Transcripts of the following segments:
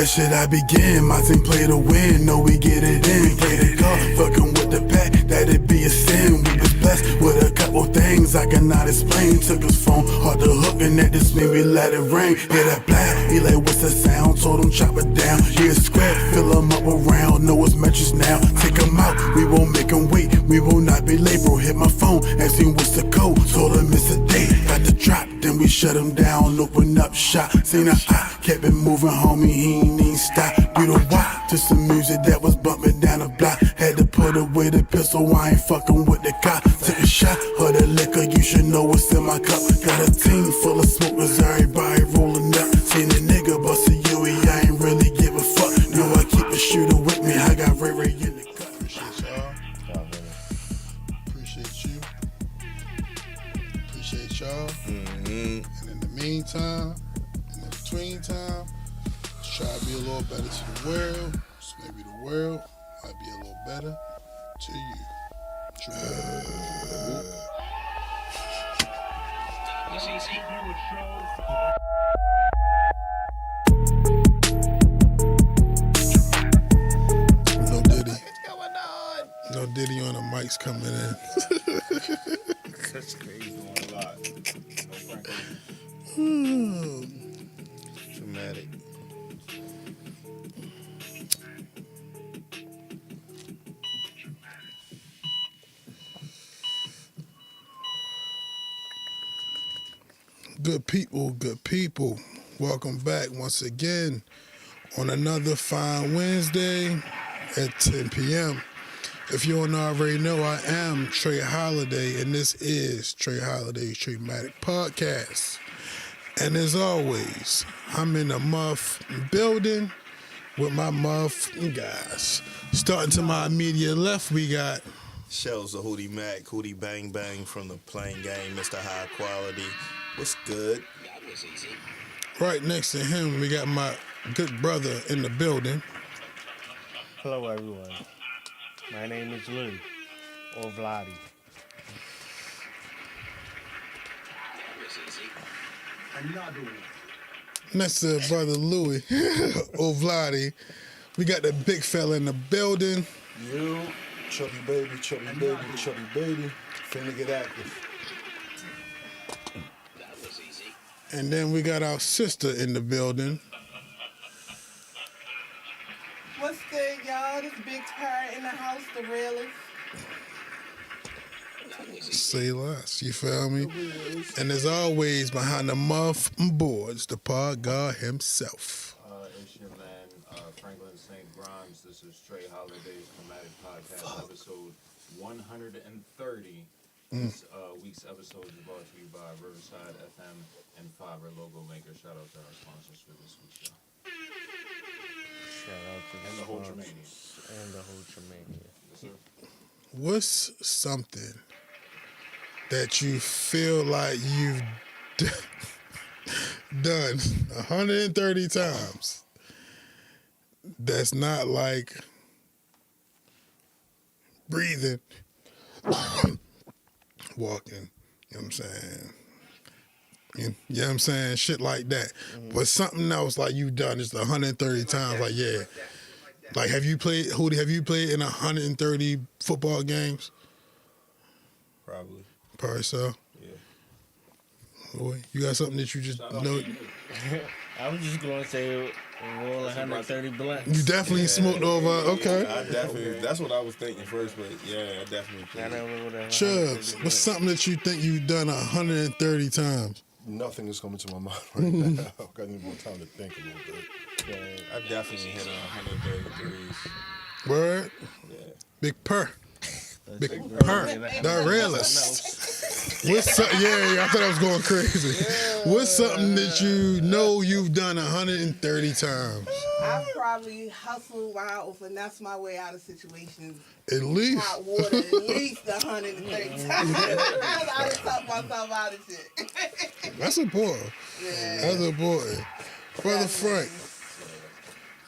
where should I begin? My team play to win, no we get it in. Play the call, fucking with the pack, that'd be a sin. We was blessed with a couple things I cannot explain. Took his phone, hard to hook, and at this mean we let it rain. Hear that blast, he like what's the sound? Told him chop it down. Yeah, square, fill him up around, know his metrics now. Take him out, we won't make him wait. We will not be late, bro. Hit my phone, asked him what's the code. Told him it's a date, got the drop. Then we shut him down, open up shop. Seen a eye, kept it moving, homie, he ain't even stop. You know why? To some music that was bumping down the block. Had to put away the pistol, I ain't fucking with the cop. Took a shot of the liquor, you should know what's in my cup. Got a team full of smokers, everybody rolling up. Seen a nigga bust a Louie, I ain't really give a fuck. Know I keep a shooter with me, I got Ray Ray in the cut. Appreciate y'all. Appreciate you. Appreciate y'all. And in the meantime, in between time, let's try to be a little better to the world. So maybe the world might be a little better to you. No Diddy. What's going on? No Diddy on the mics coming in. That's crazy on a lot. Dramatic. Good people. Welcome back once again on another fine Wednesday at 10 p.m. If you don't already know, I am Trey Holiday, and this is Trey Holiday's Tramatic Podcast. And as always, I'm in the muff building with my muff guys. Starting to my immediate left, we got Shellz, the Hootie Mac, Hootie Bang Bang from the Plain Game, Mr. High Quality. What's good? right next to him. We got my good brother in the building. Hello, everyone. My name is Louie, or VLADES. Next to brother Louie, or VLADES. We got the big fella in the building. You, chubby baby, finna get active. And then we got our sister in the building. What's good, y'all? This big parrot in the house, the realest. Say less, you feel me? And as always, behind the muff boards, the pod God himself. It's your man, Franklin St. Grimes. This is Trey Holiday's Dramatic Podcast, episode 130. This week's episode is brought to you by Riverside FM and Fiber Logo Maker. Shout out to our sponsors for this week's show. Shout out to And the whole Tramania. And the whole Tramania. Yes, sir. What's something that you feel like you've done 130 times that's not like breathing, walking, you know what I'm saying? You know what I'm saying? Shit like that. But something else like you've done is 130 times, like, yeah. Like, have you played in 130 football games? Probably. Probably so. Yeah. Boy, you got something that you just know? I was just going to say roll 130 blunts. You definitely smoked over. Okay. I definitely, that's what I was thinking first, but yeah, I definitely I played. know what that Chubbz, what's something that you think you've done 130 times? Nothing is coming to my mind right now. I've got any more time to think a little bit. I definitely hit 133s. Word? Yeah. Big purr. Big purr. The realist. What's up? Yeah, I thought I was going crazy. What's something that you know you've done 130 times? I probably hustle while or finesse my way out of situations. At least. Hot water at least 130 times. I just talk myself out of shit. That's important. Yeah. That's important. Brother Frank,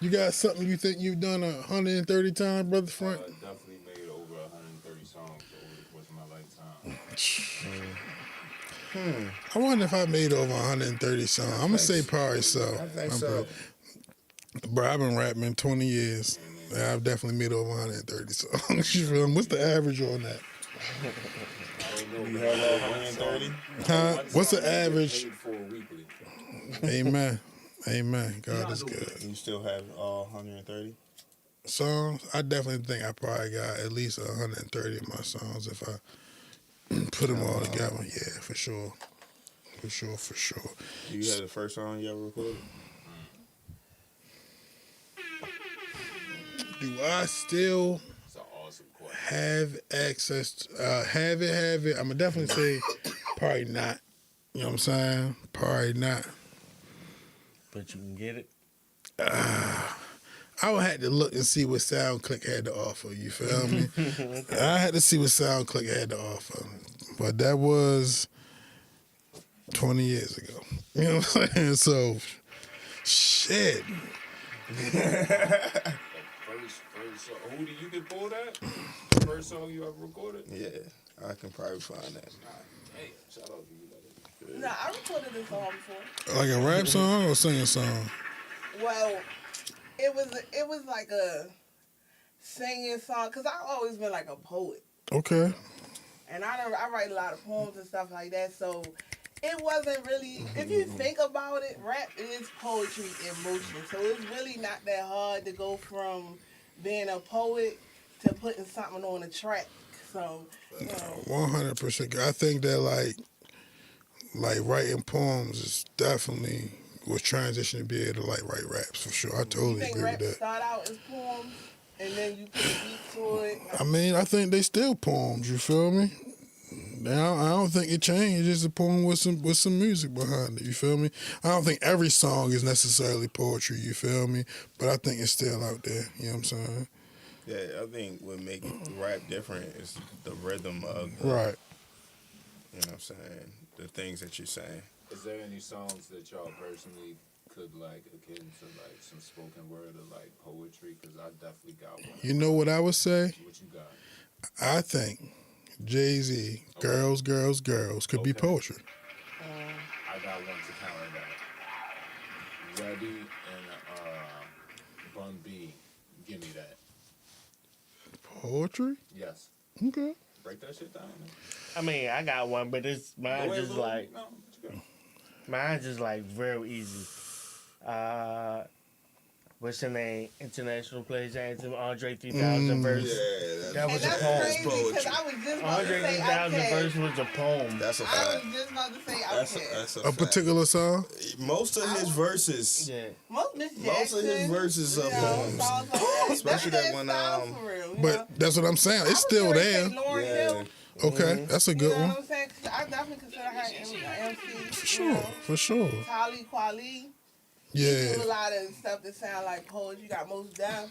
you got something you think you've done 130 times, Brother Frank? Definitely made over 130 songs over the course of my lifetime. I wonder if I made over 130 songs. I'm going to say probably so. I think so. Bro, I've been rapping 20 years. And I've definitely made over 130 songs. You feel me? What's the average on that? You have all 130? Huh? What's the average? Paid for weekly. Amen. Amen. God is good. You still have all 130? Songs? I definitely think I probably got at least 130 of my songs if I put them all together. Yeah, for sure. For sure, for sure. You had the first song you ever recorded? Do I still It's an awesome question. have access to, have it? I'm gonna definitely say probably not. You know what I'm saying? Probably not. But you can get it. I would have to look and see what SoundClick had to offer. You feel me? I had to see what SoundClick had to offer. But that was 20 years ago. You know what I'm saying? So, shit. First song. Hootie, you can pull that? First song you ever recorded? Yeah, I can probably find that. Hey, shout out to you. Nah, I recorded a song before. Like a rap song or singing song? Well, it was like a singing song because I've always been like a poet, Okay. and I write a lot of poems and stuff like that. So it wasn't really, if you think about it, rap is poetry in motion. So it's really not that hard to go from being a poet to putting something on a track. So, you know. 100%. I think that like writing poems is definitely was transition to be able to like write raps for sure. I You totally think agree with rap that. start out as poems and then you put a beat to it? I mean, I think they still poems. You feel me? Now I don't think it changed. It's just a poem with some music behind it. You feel me? I don't think every song is necessarily poetry. You feel me? But I think it's still out there. You know what I'm saying? Yeah, I think what makes rap different is the rhythm of the, Right. you know what I'm saying, the things that you're saying. Is there any songs that y'all personally could like akin to like some spoken word or like poetry? Because I definitely got one. You know what I would say? What you got? I think Jay-Z, Girls, Girls, Girls could be Okay. poetry. I got one to counter that. Ready and Bun B. Give me that. Poetry? Yes. Okay. Break that shit down. I mean, I got one, but it's mine Go ahead, just Lou. like No, what you got? mine's just like real easy. What's your name? International Plays Anthem, Andre 3000 verse. Yeah, That was And a that's poem. crazy because I was just about to Andre say 3000 Outkast. verse was a poem. that's a I fact. was just about to say That's Outkast. a A fact. particular song? Most of his verses, Yeah. Most Miss Jackson. most of his verses are you know, poems. songs like that. Especially That's that one, their style for real, you know? But that's what I'm saying. It's I would still say there. Lauryn Yeah. Hill, Okay, that's a you good know one. what I'm saying? 'Cause I definitely consider her an MC. For sure, for sure. Talib Kweli. Yeah. Do a lot of stuff that sound like poetry. You got Most Def.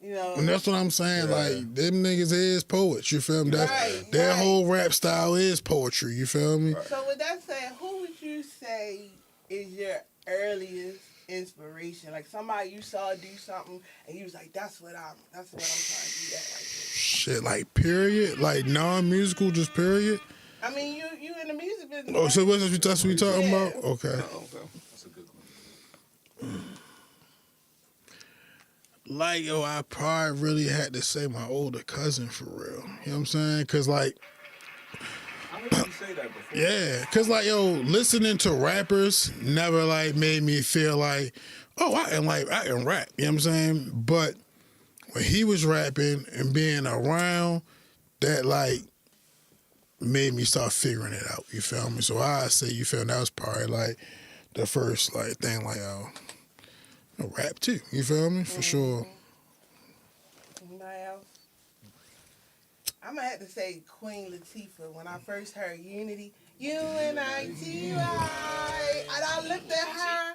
You know. And that's what I'm saying. Like, them niggas is poets. You feel me? Right, Their right. whole rap style is poetry. You feel me? So with that said, who would you say is your earliest inspiration? Like somebody you saw do something and you was like, that's what I'm trying to do that right Shit, like, period? Like, non-musical, just period? there. I mean, you in the music business. Oh, right? so that's what we talking Yeah. about? Okay. That's a good one. Like, yo, I probably really had to say my older cousin for real. You know what I'm saying? Because, like, I heard you say that before. yeah. Because, like, yo, listening to rappers never, like, made me feel like, oh, I can rap. You know what I'm saying? But when he was rapping and being around, that, like, made me start figuring it out. You feel me? So I say, you feel me? That was probably, like, the first, like, thing, like, oh, rap too. You feel me? For sure. Anybody else? I'm gonna have to say Queen Latifah. When I first heard Unity, UNITY, and I looked at her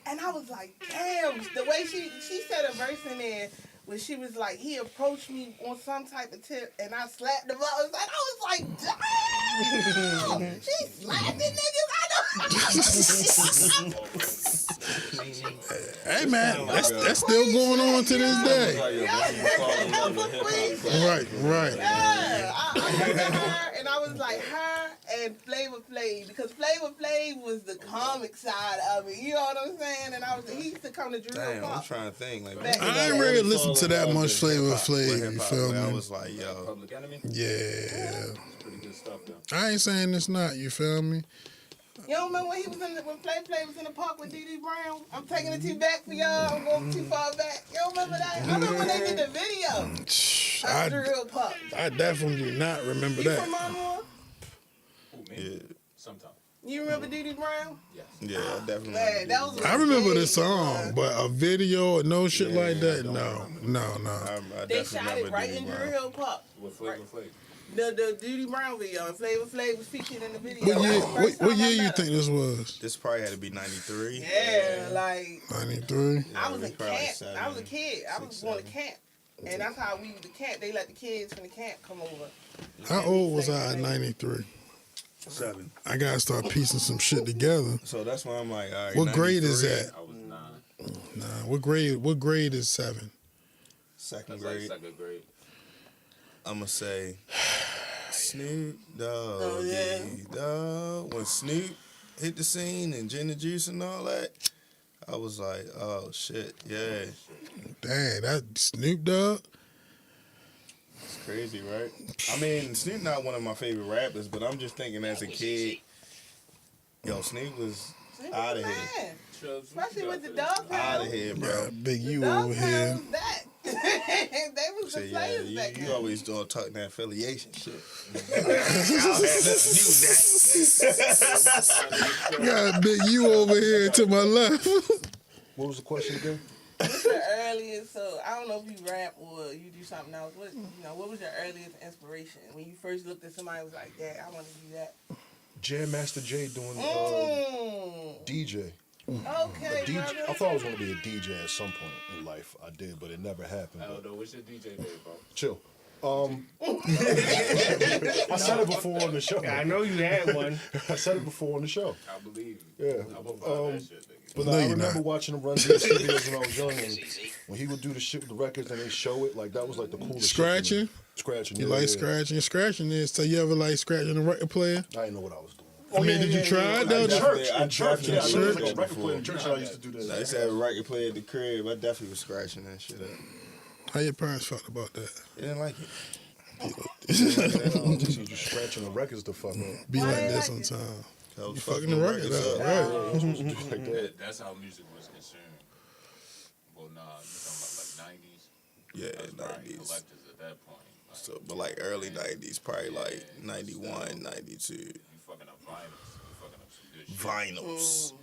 and I was like, damn, the way she said a verse in there when she was like, he approached me on some type of tip and I slapped him up. I was like, damn, she slapping niggas. Hey man, that's still going on to this day. Right. Right. Yeah, I looked at her and I was like her and Flavor Flav, because Flavor Flav was the comic side of it. You know what I'm saying? And he used to come to Drill Damn, I'm Pop. trying to think. Like, Back in I the ain't day. really listened to that much Flavor With Flav. You hip-hop, feel where I me? was like, yo, Public Enemy. Yeah. It's pretty good stuff though. I ain't saying it's not. You feel me? You don't remember when when Flav was in the park with D.D. Brown? I'm taking it too back for y'all. I'm going too far back. You don't remember that? I remember when they did the video. Of Drill Pop. I definitely do not remember You from that. Baltimore? Who, me? yeah, Sometime. You remember D.D. Brown? Yes. yeah, I definitely. Man, that was I remember the big, song, but a video or no shit Yeah, like that, I don't no. I They definitely shot it remember right Diddy in Brown. Drill Pop. With Flavor Flav. The D.D. Brown video, and Flavor Flav was featured in the video. What year? That was the first What time I year you met him. think this was? This probably had to be 93. Yeah, like 93. I was it in probably camp. seven, I was a kid. I was 6, going to 7. camp, and that's how we was the camp. They let the kids from the camp come over. How old was I in 93? 7. I gotta start piecing some shit together. So that's why I'm like, all right. What grade is 93, that? I was 9. Nah, what grade is 7? Second That's like grade. second grade. I'm gonna say Snoop Dogg. Oh, yeah. Dogg. When Snoop hit the scene and Gin and Juice and all that, I was like, oh shit, yeah. Dang, that Snoop Dogg. It's crazy, right? I mean, Snoop not one of my favorite rappers, but I'm just thinking as a kid, yo, Snoop was Snoop out was of here. mad. Chubbz, what Especially you with got the for dog Out pound. of here, Yeah, bro. Big The U dog over pound here. was that. They was So the yeah, players back you then. always doing talking that affiliation shit. Got Big U over here to my left. What was the question again? What's your earliest? So I don't know if you rap or you do something else. What was your earliest inspiration when you first looked at somebody and was like, "Yeah, I want to do that." Jam Master Jay doing DJ. Okay, DJ. brother. I thought I was going to be a DJ at some point in life. I did, but it never happened. But Aldo, what's your DJ name, bro? chill. I said it before on the show. I know you had one. I said it before on the show. I believe you. Yeah. I will buy that shit, nigga. But No, I you're remember not. watching him run these videos when I was young, and when he would do the shit with the records and they show it, like that was like the coolest. Scratching? Shit to me. Scratching. You yeah, like yeah. scratching? Scratching is. So you ever like scratching a record player? I didn't know what I was doing. I mean, did you try it though? In church, I in church, yeah, I definitely remember did like a that record player in before. church. I used to do that. I used to have a record player at the crib. I definitely was scratching that shit up. How your parents felt about that? They didn't like it. Just scratching the records to fuck up. Be Why like they that like it? sometimes. I was You fucking the record up, right? You're supposed to do it like that. That's how music was consumed. Well, nah, you're talking about like 90s. Yeah, That's probably 90s. collectors at that point. Like, So, but like early 90s, probably like 91, 92. you fucking up vinyls. You fucking up some good shit. Vinyls.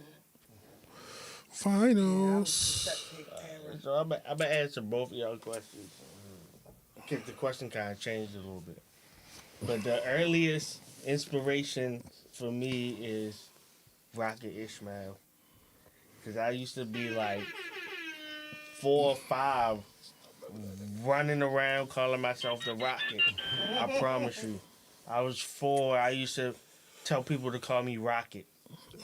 Finals. So I'm gonna answer both of y'all questions. Because the question kind of changed a little bit. But the earliest inspiration for me is Rocket Ishmael. Because I used to be like 4 or 5 running around calling myself the Rocket. I promise you. I was 4. I used to tell people to call me Rocket.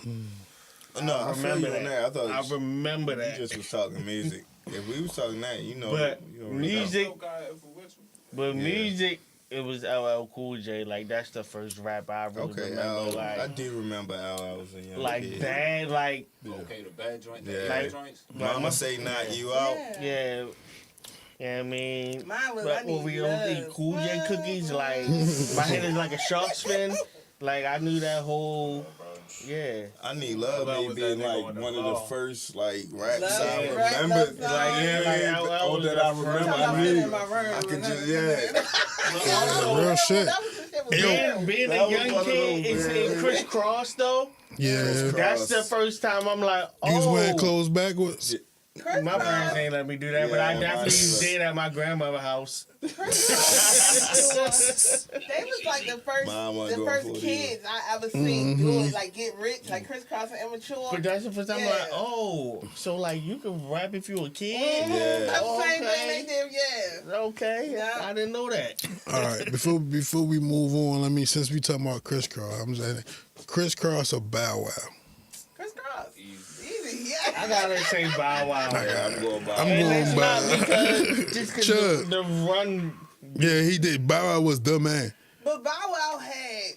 No, I feel remember you on that. that. I thought I remember you that. just was talking music. If we was talking that, you know. But you already know. music, No guy influential. but music, it was LL Cool J. Like that's the first rap I really Okay, remember. Al, like, I do remember Al. I was a young like kid. bad, like Okay, the bad joint, the Yeah. bad joints. Mama say knock you out. yeah. Yeah, I mean, Mine was, but I when need we don't eat love. Cool J cookies, like my head is like a shark's fin. Like I knew that whole, yeah. I Need Love Well, may was be that nigga like on the one of the floor? first like raps Love, I rap, remember. love song. Like, yeah, like, all was that the I first remember. Talking I about sitting knew. in my room. I could and just Real shit. That was the shit was Being that a was young one of kid those, and man. seeing Criss Cross though, Yeah. that's the first time I'm like, You was wearing oh. clothes backwards? Chris My Brown. parents ain't let me do that, but I Yeah, definitely mine did at my grandmother's house. They was like the first, Mine wasn't the going first for it kids I ever seen do it, like get rich, like Chris Cross and Immature. But that's the first time I'm Yeah. like, oh, so like you can rap if you a kid? Yeah. That's the same Okay. thing they did, yeah. Okay, Yeah. I didn't know that. All right, before we move on, let me, since we talking about Criss Cross, I'm saying Criss Cross or Bow Wow? Chris Cross. Easy, yeah. I gotta say Bow Wow. Yeah, I'm going by. I'm And going it's Bow not Wow. because just because Chubbz. the run. Yeah, he did. Bow Wow was the man. But Bow Wow had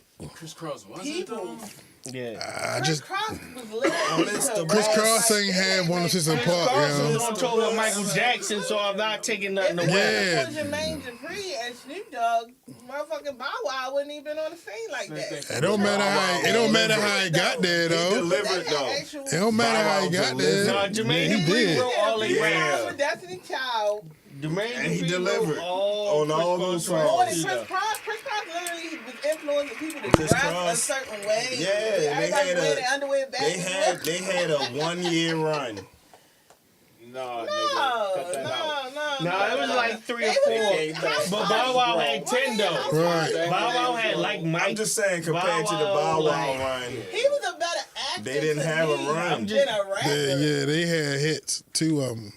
Chris Cross wasn't people. Yeah. Chris Cross was literally Chris Cross ain't had one of his Chris apart, Cross was yo. on tour with Michael Jackson, so I'm not taking nothing If away. Yeah. it was Jermaine Dupri and Snoop Dogg, motherfucking Bow Wow wouldn't even been on the scene like that. It don't matter how he got there, He though. delivered though. It don't matter how he got there. No, Jermaine Yeah, he Dupri did. wrote all they Yeah. raps. With Destiny Child. Jermaine And he Dupri delivered wrote all on all those Chris Cross More than songs. Chris raps. Cross. Chris Cross literally was influencing people to Chris dress a Cross. certain way. Yeah, they Everybody had wear their underwear back. they had a 1 year run. No, No, nigga. Cut that out. No, it was like 3 or They 4. was- But Bow Wow had 10 though. Right. Bow Wow had like Mike. I'm just saying, compared to the Bow Wow run, He was a better actor. They didn't to have a me run. than a rapper. Yeah, they had hits, 2 of them.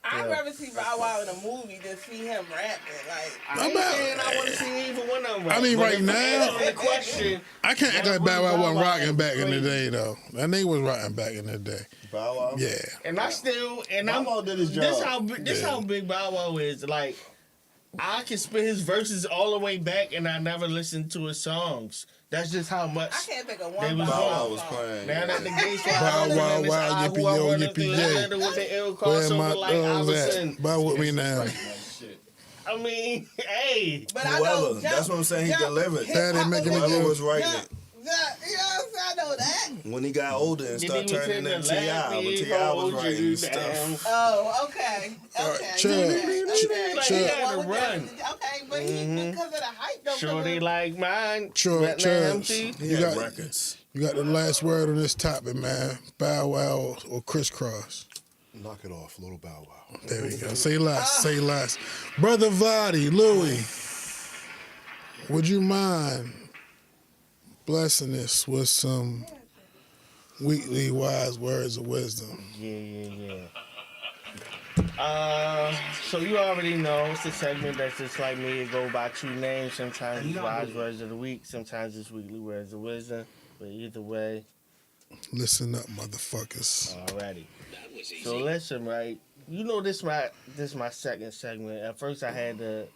I'd rather see Bow Wow in a movie than see him rapping. Like, I ain't saying I want to see either one of them. I mean, But right if you now- answer the question, I can't act like Bow Wow wasn't rocking back in the day, though. That nigga was rocking back in the day. Bow Wow. Yeah. and I still, and Bow I'm, Wow did his this job. how big Bow Wow is. Like, I can spit his verses all the way back, and I never listened to his songs. That's just how much. I can't think of They one was Bow Bow Wow Wow was song. playing. Now that the gates Bow Wow, wow, yippee yo, yippee yay. with the ill Where my crossover like thumbs Iverson. at? Bow with me now. That shit. I mean, hey. But I know Whoever. That's what I'm saying. He delivered. Daddy making me Whoever do. was writing it. You know what I'm saying? I know that. When he got older and Then started he was turning in the into T.I., lab, but he T.I. was hold writing you stuff. down. Oh, okay. Okay. Chill. Okay. Like, he had to Well, run. Okay, but he, because of the hype, though. Shorty like mine. Sure, Vietnam Chubbz. tea. He You had got, records. you got the last word on this topic, man. Bow Wow or crisscross? Knock it off, little Bow Wow. There we go. Say less. Say less. Brother Vladi, Louie, would you mind blessing us with some weekly wise words of wisdom? Yeah. So you already know it's a segment that's just like me. It go by 2 names. Sometimes it's wise words of the week. Sometimes it's weekly words of wisdom. But either way, Listen up, motherfuckers. alrighty. So listen, right? You know this my second segment. At first I had the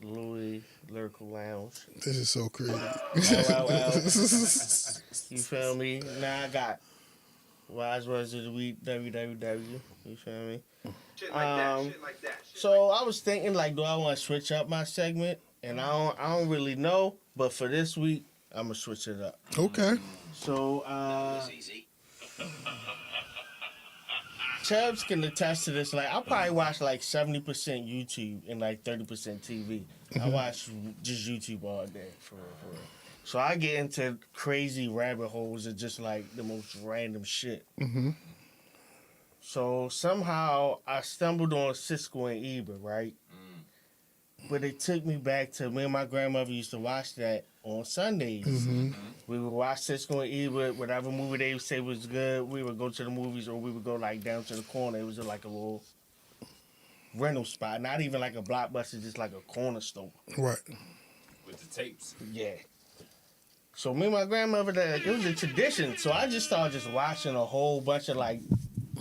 Louie Lyrical Lounge. This is so crazy. Wow. You feel me? Now I got wise words of the week. www. You feel me? Shit like that. So I was thinking, like, do I want to switch up my segment? And I don't really know. But for this week, I'm gonna switch it up. Okay. So Chubbz can attest to this. Like, I probably watch like 70% YouTube and like 30% TV. I watch just YouTube all day, for real. So I get into crazy rabbit holes of just like the most random shit. Mm-hmm. So somehow I stumbled on Siskel and Ebert, right? But it took me back to me and my grandmother used to watch that on Sundays. Mm-hmm. We would watch Siskel and Ebert, whatever movie they would say was good. We would go to the movies, or we would go like down to the corner. It was like a little rental spot, not even like a Blockbuster, just like a corner store. Right. With the tapes. Yeah. So me and my grandmother, it was a tradition. So I just started just watching a whole bunch of like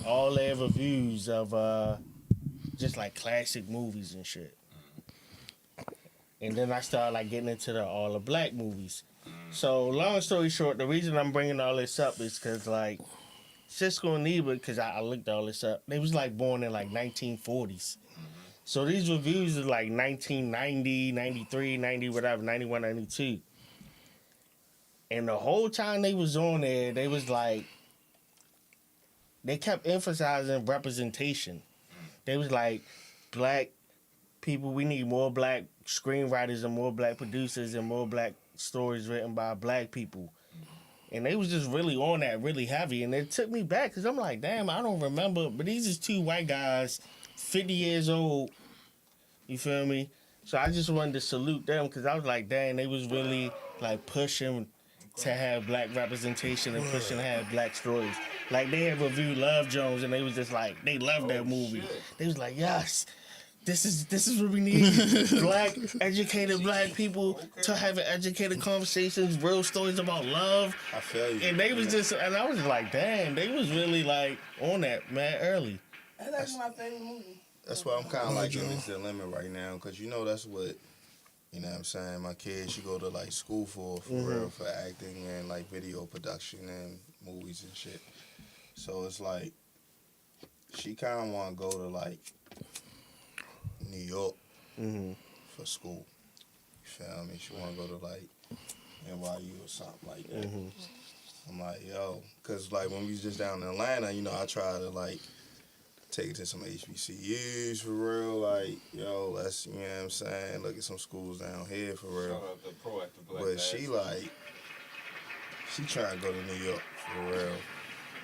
all their reviews of just like classic movies and shit. And then I started like getting into all the black movies. So long story short, the reason I'm bringing all this up is because like Siskel and Ebert, because I looked all this up, they was like born in like 1940s. So these reviews are like 1990, 93, 90, whatever, 91, 92. And the whole time they was on there, they was like, they kept emphasizing representation. They was like, black people, we need more black screenwriters and more black producers and more black stories written by black people. And they was just really on that really heavy. And it took me back because I'm like, damn, I don't remember. But these is 2 white guys, 50 years old. You feel me? So I just wanted to salute them because I was like, dang, they was really like pushing to have black representation and pushing to have black stories. Like they had reviewed Love Jones and they was just like, they loved that movie. They was like, yes. This is what we need. Black, educated black people to have educated conversations, real stories about love. I feel you. And they was just, and I was like, damn, they was really like on that, man, early. That's my favorite movie. That's why I'm kind of like in this dilemma right now, because you know that's what You know what I'm saying? My kid, she go to like school for real, for acting and like video production and movies and shit. So it's like, she kind of want to go to like New York for school. You feel me? She want to go to like NYU or something like that. I'm like, yo, because like when we was just down in Atlanta, you know, I try to like take it to some HBCUs for real. Like, yo, let's, you know what I'm saying, look at some schools down here for real. Shout out the proactive black But dads. she like, she trying to go to New York for real.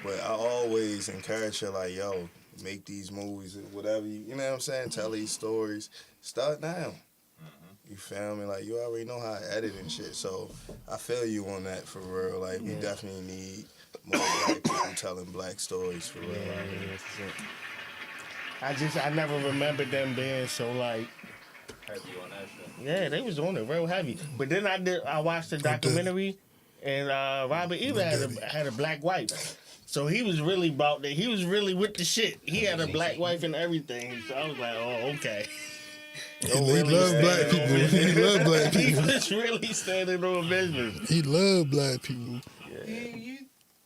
But I always encourage her like, yo, make these movies and whatever, you know what I'm saying, tell these stories. Start now. You feel me? Like, you already know how to edit and shit. So I feel you on that for real. Like, we definitely need more black people telling black stories for real. I never remembered them being so like. Heavy on that shit. Yeah, they was on it real heavy. But then I watched the documentary, and Robert Eva had a black wife. So he was really about that. He was really with the shit. He had a black wife and everything. So I was like, oh, okay. And he love black people. He love black He people. was really standing on business. He love black people. Do you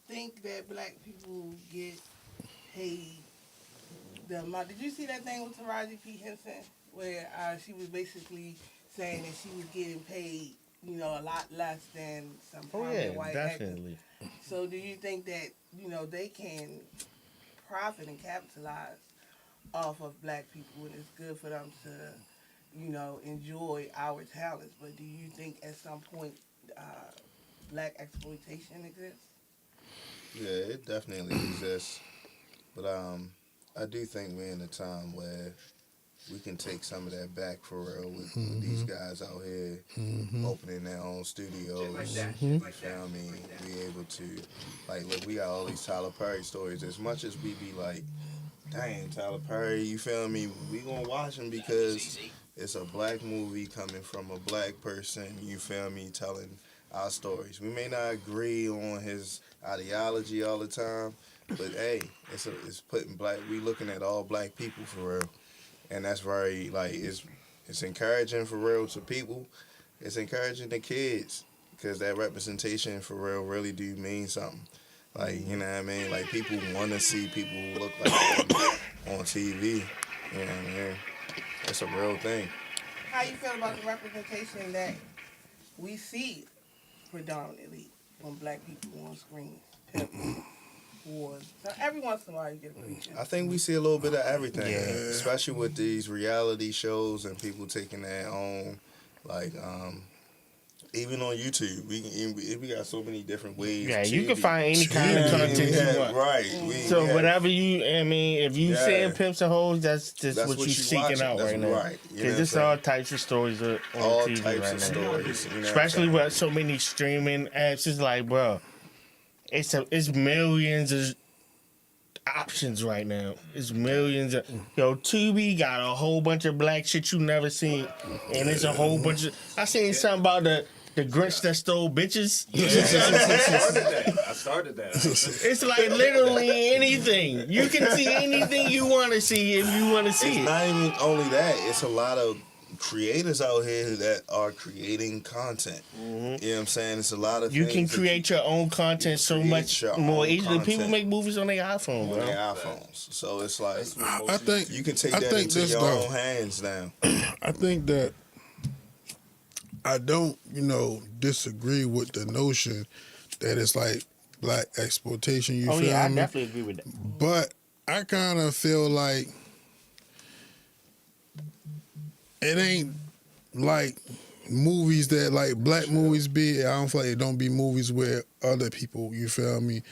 think that black people get paid the amount? Did you see that thing with Taraji P. Henson where she was basically saying that she was getting paid, you know, a lot less than some prominent white definitely. actors? So do you think that, you know, they can profit and capitalize off of black people and it's good for them to, you know, enjoy our talents? But do you think at some point black exploitation exists? Yeah, it definitely exists. But I do think we're in a time where we can take some of that back for real with these guys out here opening their own studios. You feel me? We able to, like, look, we got all these Tyler Perry stories. As much as we be like, dang, Tyler Perry, you feel me? We gonna watch him because it's a black movie coming from a black person, you feel me, telling our stories. We may not agree on his ideology all the time, but hey, it's putting black, we looking at all black people for real. And that's very, like, it's encouraging for real to people. It's encouraging to kids because that representation for real really do mean something. Like, you know what I mean? Like, people want to see people who look like them on TV. You know what I mean? It's a real thing. How you feel about the representation that we see predominantly when black people on screen? Wars. So every once in a while you get a picture. I think we see a little bit of everything, especially with these reality shows and people taking their own, like, even on YouTube, we got so many different ways. Yeah, you can find any kind of content you want. Right. So whatever you, I mean, if you saying pimps and hoes, that's just what you seeking watching. out That's right now. right. Because there's all types of stories on all TV types right of now. stories. You know Especially with so many streaming apps, it's like, bro, it's millions of options right now. It's millions of Tubi got a whole bunch of black shit you never seen, and it's a whole bunch of. I seen something about the Grinch that stole bitches. I started that. It's like literally anything. You can see anything you want to see if you want to see It's it. not even only that. It's a lot of creators out here that are creating content. You know what I'm saying? It's a lot of You things can create your own content so much more easily. People make movies on their iPhone, on bro. their iPhones. So it's like I think you can take I that think into this, your though. own hands now. I think that I don't, disagree with the notion that it's like black exploitation. You Oh feel yeah, I me? definitely agree with that. But I kind of feel like it ain't like movies that like black movies be. I don't feel like it don't be movies where other people, you feel me?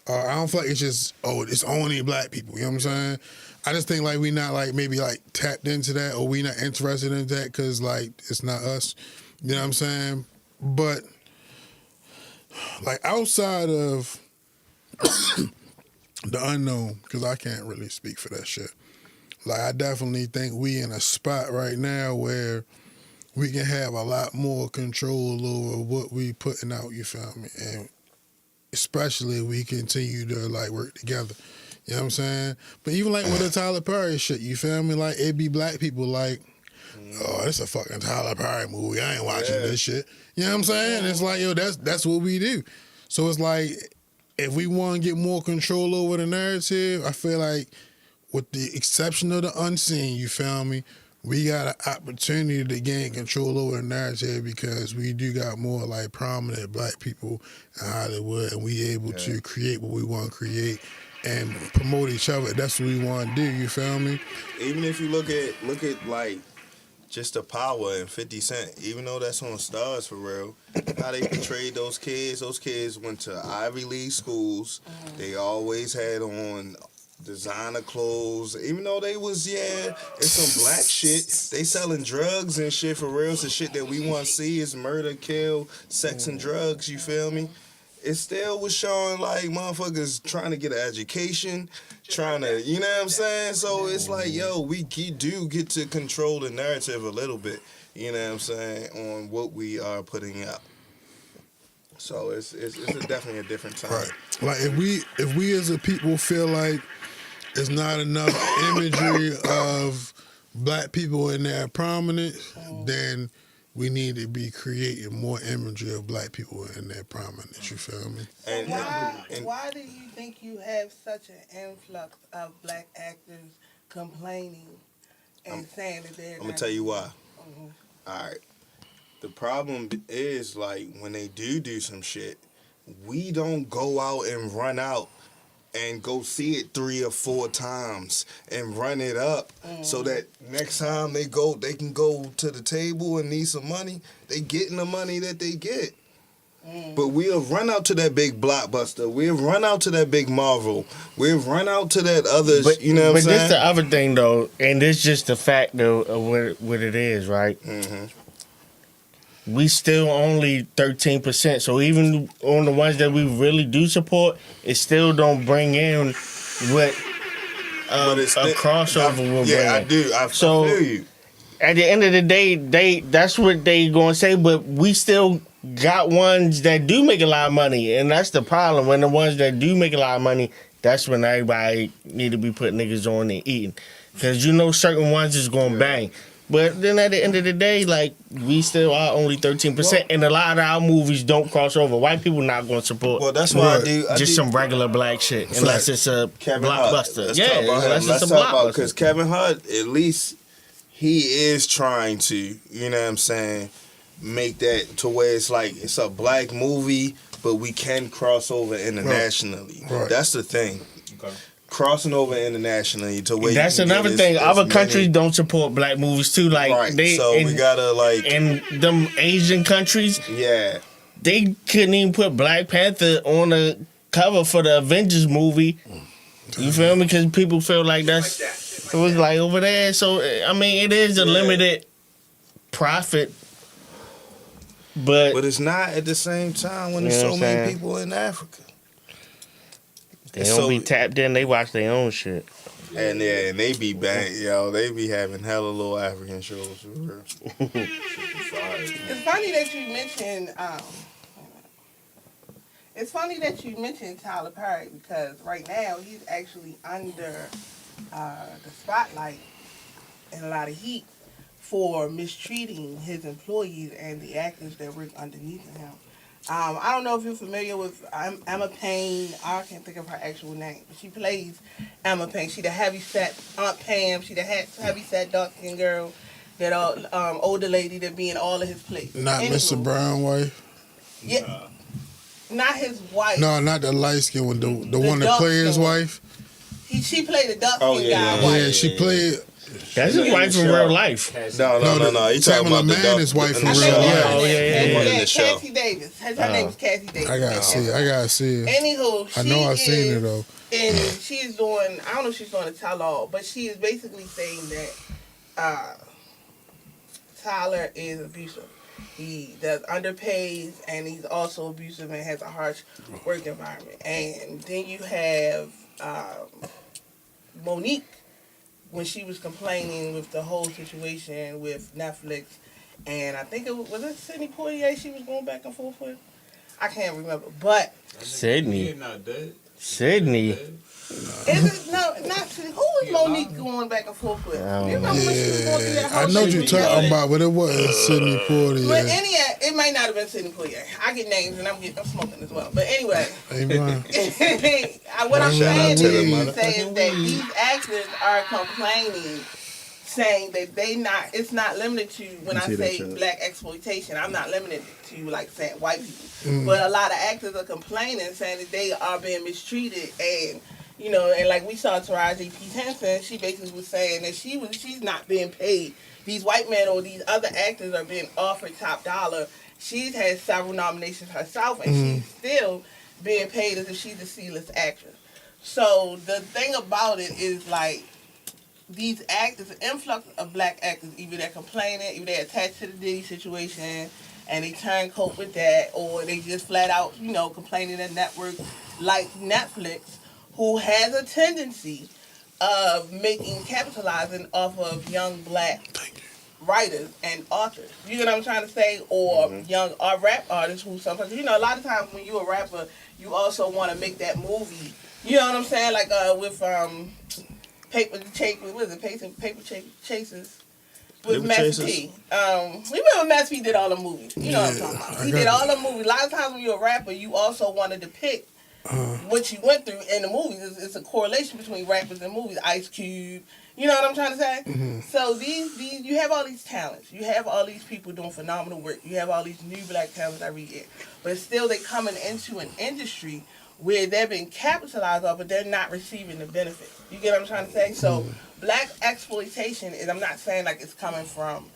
I don't feel like it's just, it's only black people. You know what I'm saying? I just think like we not like maybe like tapped into that or we not interested in that because like it's not us. You know what I'm saying? But like outside of the unknown, because I can't really speak for that shit. Like I definitely think we in a spot right now where we can have a lot more control over what we putting out, you feel me? And especially if we continue to like work together. You know what I'm saying? But even like with the Tyler Perry shit, you feel me? Like it be black people like oh, it's a fucking Tyler Perry movie. I ain't watching this shit. You know what I'm saying? It's like, yo, that's what we do. So it's like, if we want to get more control over the narrative, I feel like, with the exception of the unseen, you feel me, we got an opportunity to gain control over the narrative because we do got more like prominent black people in Hollywood, and we able to create what we want to create and promote each other. That's what we want to do. You feel me? Even if you look at like just the power in 50 Cent, even though that's on Stars for real, how they portrayed those kids went to Ivy League schools. They always had on designer clothes, even though they was it's some black shit. They selling drugs and shit for real. So shit that we want to see is murder, kill, sex, and drugs. You feel me? It still was showing like motherfuckers trying to get an education, trying to, you know what I'm saying? So it's like, yo, we do get to control the narrative a little bit, you know what I'm saying, on what we are putting out. So it's definitely a different time. Right. Like if we as a people feel like there's not enough imagery of black people in their prominence, then we need to be creating more imagery of black people in their prominence. You feel me? So why do you think you have such an influx of black actors complaining and saying that they're I'm gonna tell you why. All right. The problem is, like, when they do some shit, we don't go out and run out and go see it 3 or 4 times and run it up so that next time they can go to the table and need some money. They getting the money that they get. But we'll run out to that big blockbuster. We'll run out to that big Marvel. We'll run out to that other, you know what I'm saying? But this the other thing, though, and this just the fact, though, of what it is, right? We still only 13%. So even on the ones that we really do support, it still don't bring in what a crossover will bring. Yeah, I do. I feel you. At the end of the day, that's what they gonna say. But we still got ones that do make a lot of money, and that's the problem. When the ones that do make a lot of money, that's when everybody need to be putting niggas on and eating, because you know certain ones is gonna bang. But then at the end of the day, like, we still are only 13%, and a lot of our movies don't cross over. White people not going to support. Well, that's why I do some regular black shit, unless it's a blockbuster. Unless it's a blockbuster. Because Kevin Hart, at least, he is trying to, you know what I'm saying, make that to where it's like it's a black movie, but we can cross over internationally. Right. That's the thing. Okay. Crossing over internationally to where that's another thing. Other countries don't support black movies too. Like we gotta like in them Asian countries. Yeah, they couldn't even put Black Panther on the cover for the Avengers movie. You feel me? Because people feel like that's it was like over there. So I mean, it is a limited profit, but it's not at the same time when there's so many people in Africa. They don't be tapped in. They watch their own shit. And and they be they be having hella little African shows. It's funny that you mentioned. It's funny that you mentioned Tyler Perry, because right now he's actually under the spotlight and a lot of heat for mistreating his employees and the actors that work underneath him. I don't know if you're familiar with Emma Payne. I can't think of her actual name, but she plays Emma Payne. She the heavy-set Aunt Pam. She the heavy-set dark-skinned girl, that older lady that be in all of his plays. Not Mr. Brown wife? Yeah. Not his wife. No, not the light-skinned one. The one that played his wife? She played the dark-skinned guy wife. Yeah, she played... That's his wife in real life. No. You talking about his wife in real life. Yeah, Cassie Davis. Her name is Cassie Davis. I gotta see it. Anywho, I know I've seen it though. And she's doing, I don't know if she's doing a tell-all, but she is basically saying that Tyler is abusive. He does underpays, and he's also abusive and has a harsh work environment. And then you have Monique, when she was complaining with the whole situation with Netflix, and I think was it Sidney Poitier she was going back and forth with? I can't remember, but Sidney. Sydney. Is it no? Not Sydney. Who was Monique going back and forth with? You remember when she was going through that I whole know what shit you're together? talking about, but it wasn't Sidney Poitier. But it might not have been Sidney Poitier. I get names and I'm smoking as well. But anyway, Amen. what I'm Shout out saying to the is mother. saying that these actors are complaining, saying that it's not limited to, when I say black exploitation, I'm not limited to like saying white people. But a lot of actors are complaining, saying that they are being mistreated, and and like we saw Taraji P. Henson, she basically was saying that she's not being paid. These white men or these other actors are being offered top dollar. She's had several nominations herself, and she's still being paid as if she's a C-list actress. So the thing about it is, like, these actors, the influx of black actors, either they're complaining, either they're attached to the Diddy situation, and they turn cope with that, or they just flat out, complaining at networks like Netflix, who has a tendency of capitalizing off of young black writers and authors. You know what I'm trying to say? Or young rap artists who sometimes, a lot of times when you're a rapper, you also want to make that movie. You know what I'm saying? Like with Paper Chasers with Master P. Remember Master P did all the movies. You know what I'm talking about. He did all the movies. A lot of times when you're a rapper, you also want to depict what you went through in the movies. It's a correlation between rappers and movies. Ice Cube. You know what I'm trying to say? So these you have all these talents. You have all these people doing phenomenal work. You have all these new black talents every year. But still they coming into an industry where they're being capitalized on, but they're not receiving the benefits. You get what I'm trying to say? So black exploitation is, I'm not saying like it's coming from,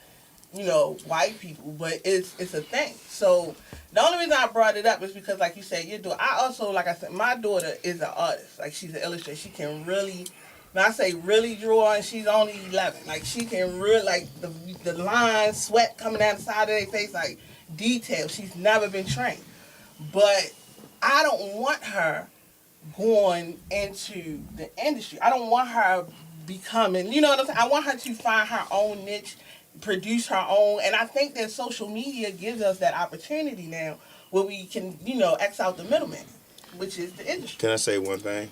white people, but it's a thing. So the only reason I brought it up is because, like you said, I also, like I said, my daughter is an artist. Like, she's an illustrator. She can really, when I say really draw, and she's only 11. Like, she can really, like, the lines, sweat coming down the side of their face, like, detail. She's never been trained. But I don't want her going into the industry. I don't want her becoming, you know what I'm saying? I want her to find her own niche, produce her own, and I think that social media gives us that opportunity now where we can, X out the middleman, which is the industry. Can I say one thing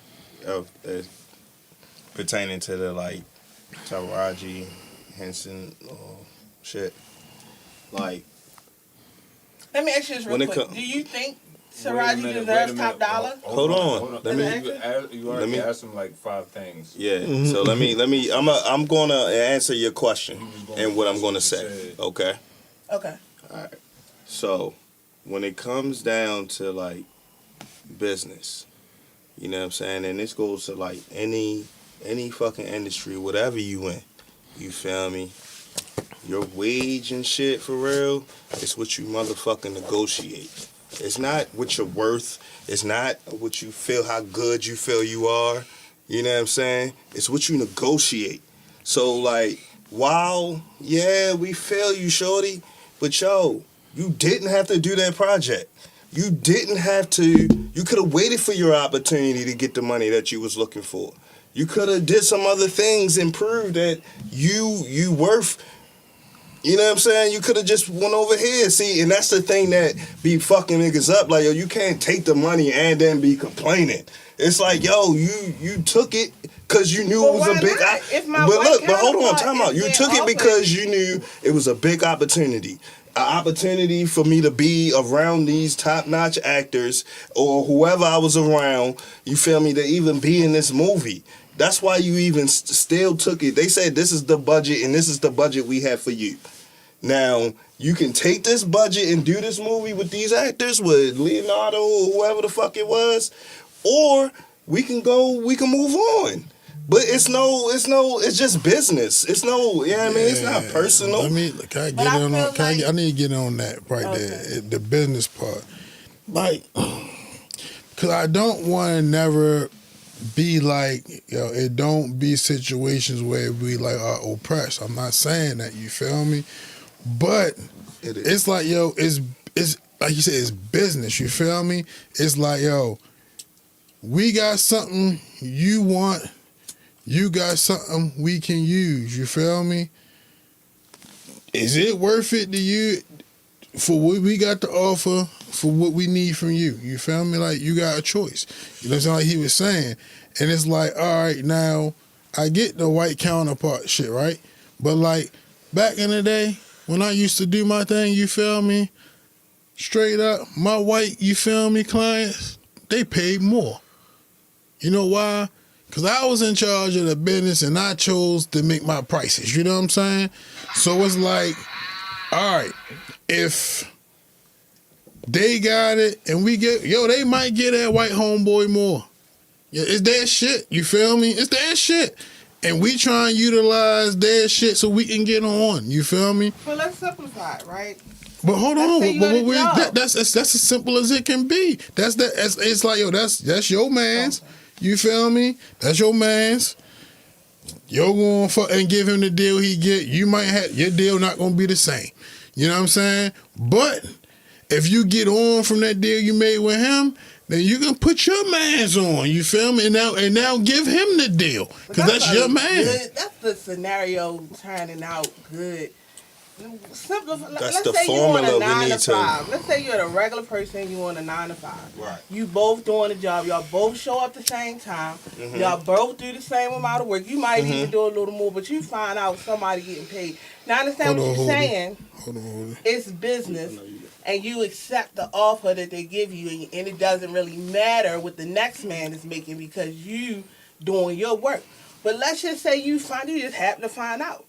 pertaining to the, like, Taraji Henson shit? Like, let me ask you this real quick. Do you think Taraji deserves top dollar? Hold on. Let me. You already asked him like 5 things. Yeah. So let me. I'm gonna answer your question and what I'm gonna say. Okay. Okay. All right. So when it comes down to like business, you know what I'm saying, and this goes to like any fucking industry, whatever you in. You feel me? Your wage and shit for real, it's what you motherfucking negotiate. It's not what you're worth. It's not what you feel, how good you feel you are. You know what I'm saying? It's what you negotiate. So, like, while, yeah, we feel you, shorty, but yo, you didn't have to do that project. You didn't have to, you could have waited for your opportunity to get the money that you was looking for. You could have did some other things and proved that you worth. You know what I'm saying? You could have just went over here. See, and that's the thing that be fucking niggas up. Like, yo, you can't take the money and then be complaining. It's like, yo, you took it because you knew it was a big... But hold on, time out. You took it because you knew it was a big opportunity. An opportunity for me to be around these top-notch actors or whoever I was around, you feel me, to even be in this movie. That's why you even still took it. They said this is the budget and this is the budget we have for you. Now, you can take this budget and do this movie with these actors, with Leonardo or whoever the fuck it was, or we can move on. But it's just business. It's no, you know what I mean? It's not personal. I need to get on that right there, the business part. Like, because I don't want to never be like, it don't be situations where we like are oppressed. I'm not saying that, you feel me? But it's like, it's like you said, it's business, you feel me? It's like, we got something you want, you got something we can use, you feel me? Is it worth it to you for what we got to offer for what we need from you. You feel me? Like, you got a choice. You know what I'm saying? Like he was saying. And it's like, all right, now, I get the white counterpart shit, right? But, like, back in the day, when I used to do my thing, you feel me? Straight up, my white, you feel me, clients, they paid more. You know why? Because I was in charge of the business and I chose to make my prices. You know what I'm saying? So it's like, all right, if they got it and we get, they might get that white homeboy more. Yeah, it's their shit. You feel me? It's their shit. And we try and utilize their shit so we can get on. You feel me? Well, let's simplify it, right? But hold Let's on, say you but at a job. that's as simple as it can be. It's like, that's your man's. You feel me? That's your man's. You're going for and give him the deal he get. You might have your deal not gonna be the same. You know what I'm saying? But if you get on from that deal you made with him, then you can put your man's on. You feel me? And now give him the deal because that's your man. That's the scenario turning out good. Simplify. That's Let's the say you want formula a we 9 need to to- 5. Let's say you're a regular person. You want a 9 to 5. Right. You both doing the job. Y'all both show up at the same time. Y'all both do the same amount of work. You might even do a little more, but you find out somebody getting paid. Now I understand what you're saying. Hold on. It's business, and you accept the offer that they give you, and it doesn't really matter what the next man is making because you doing your work. But let's just say you just happen to find out.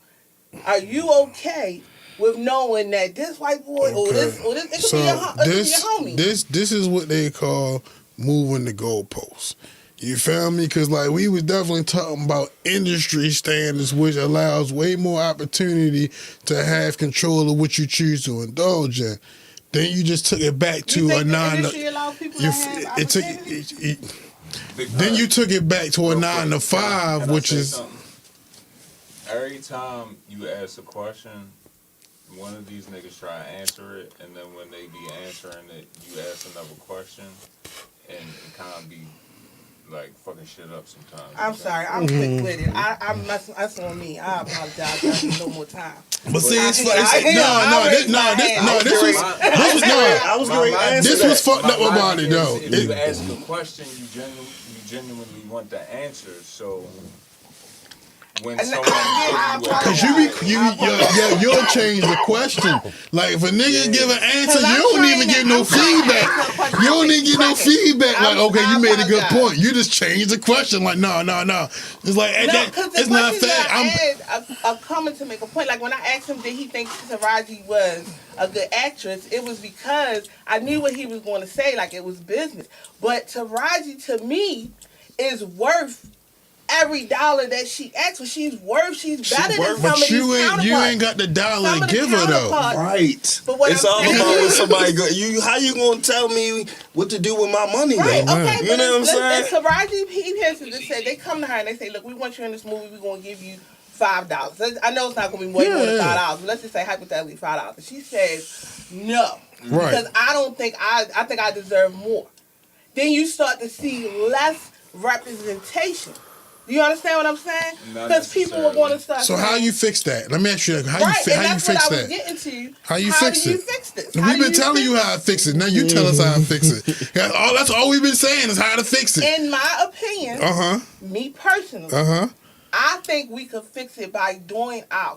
Are you okay with knowing that this white boy or this it could be your homie? This is what they call moving the goalposts. You feel me? Because like we was definitely talking about industry standards, which allows way more opportunity to have control of what you choose to indulge in. Then you just took it back to a nine. Then you took it back to a 9 to 5, which is. Every time you ask a question, one of these niggas try to answer it, and then when they be answering it, you ask another question, and it kind of be like fucking shit up sometimes. I'm sorry, I'm quick with it. That's on me. I apologize. I need no more time. But see, it's this was fucked up about it though. If you ask a question, you genuinely want the answer. So when someone because you'll change the question. Like if a nigga give an answer, you don't even get no feedback. You don't even get no feedback. Like okay, you made a good point. You just changed the question. Like no. It's like it's not fair. I'm coming to make a point. Like when I asked him, did he think Taraji was a good actress? It was because I knew what he was going to say. Like it was business. But Taraji to me is worth every dollar that she asks for. She's better than some of these counterparts. You ain't got the dollar to give her though. Right. But what it's I'm all saying about when is- somebody go. How you gonna tell me what to do with my money Right, though? okay, You know what I'm saying? Taraji P. Henson just said they come to her and they say, look, we want you in this movie, we're going to give you $5. I know it's not going to be way more than $5, but let's just say hypothetically $5. She says, no. Right. Because I think I deserve more. Then you start to see less representation. You understand what I'm saying? Because people are going to start So saying, how you fix that? Let me ask you how you and fix that's what I was that? getting to. How you How fix do you it? fix this? We've been telling you how to fix it. Now you tell us how to fix it. That's all we've been saying is how to fix it. In my opinion, me personally, I think we could fix it by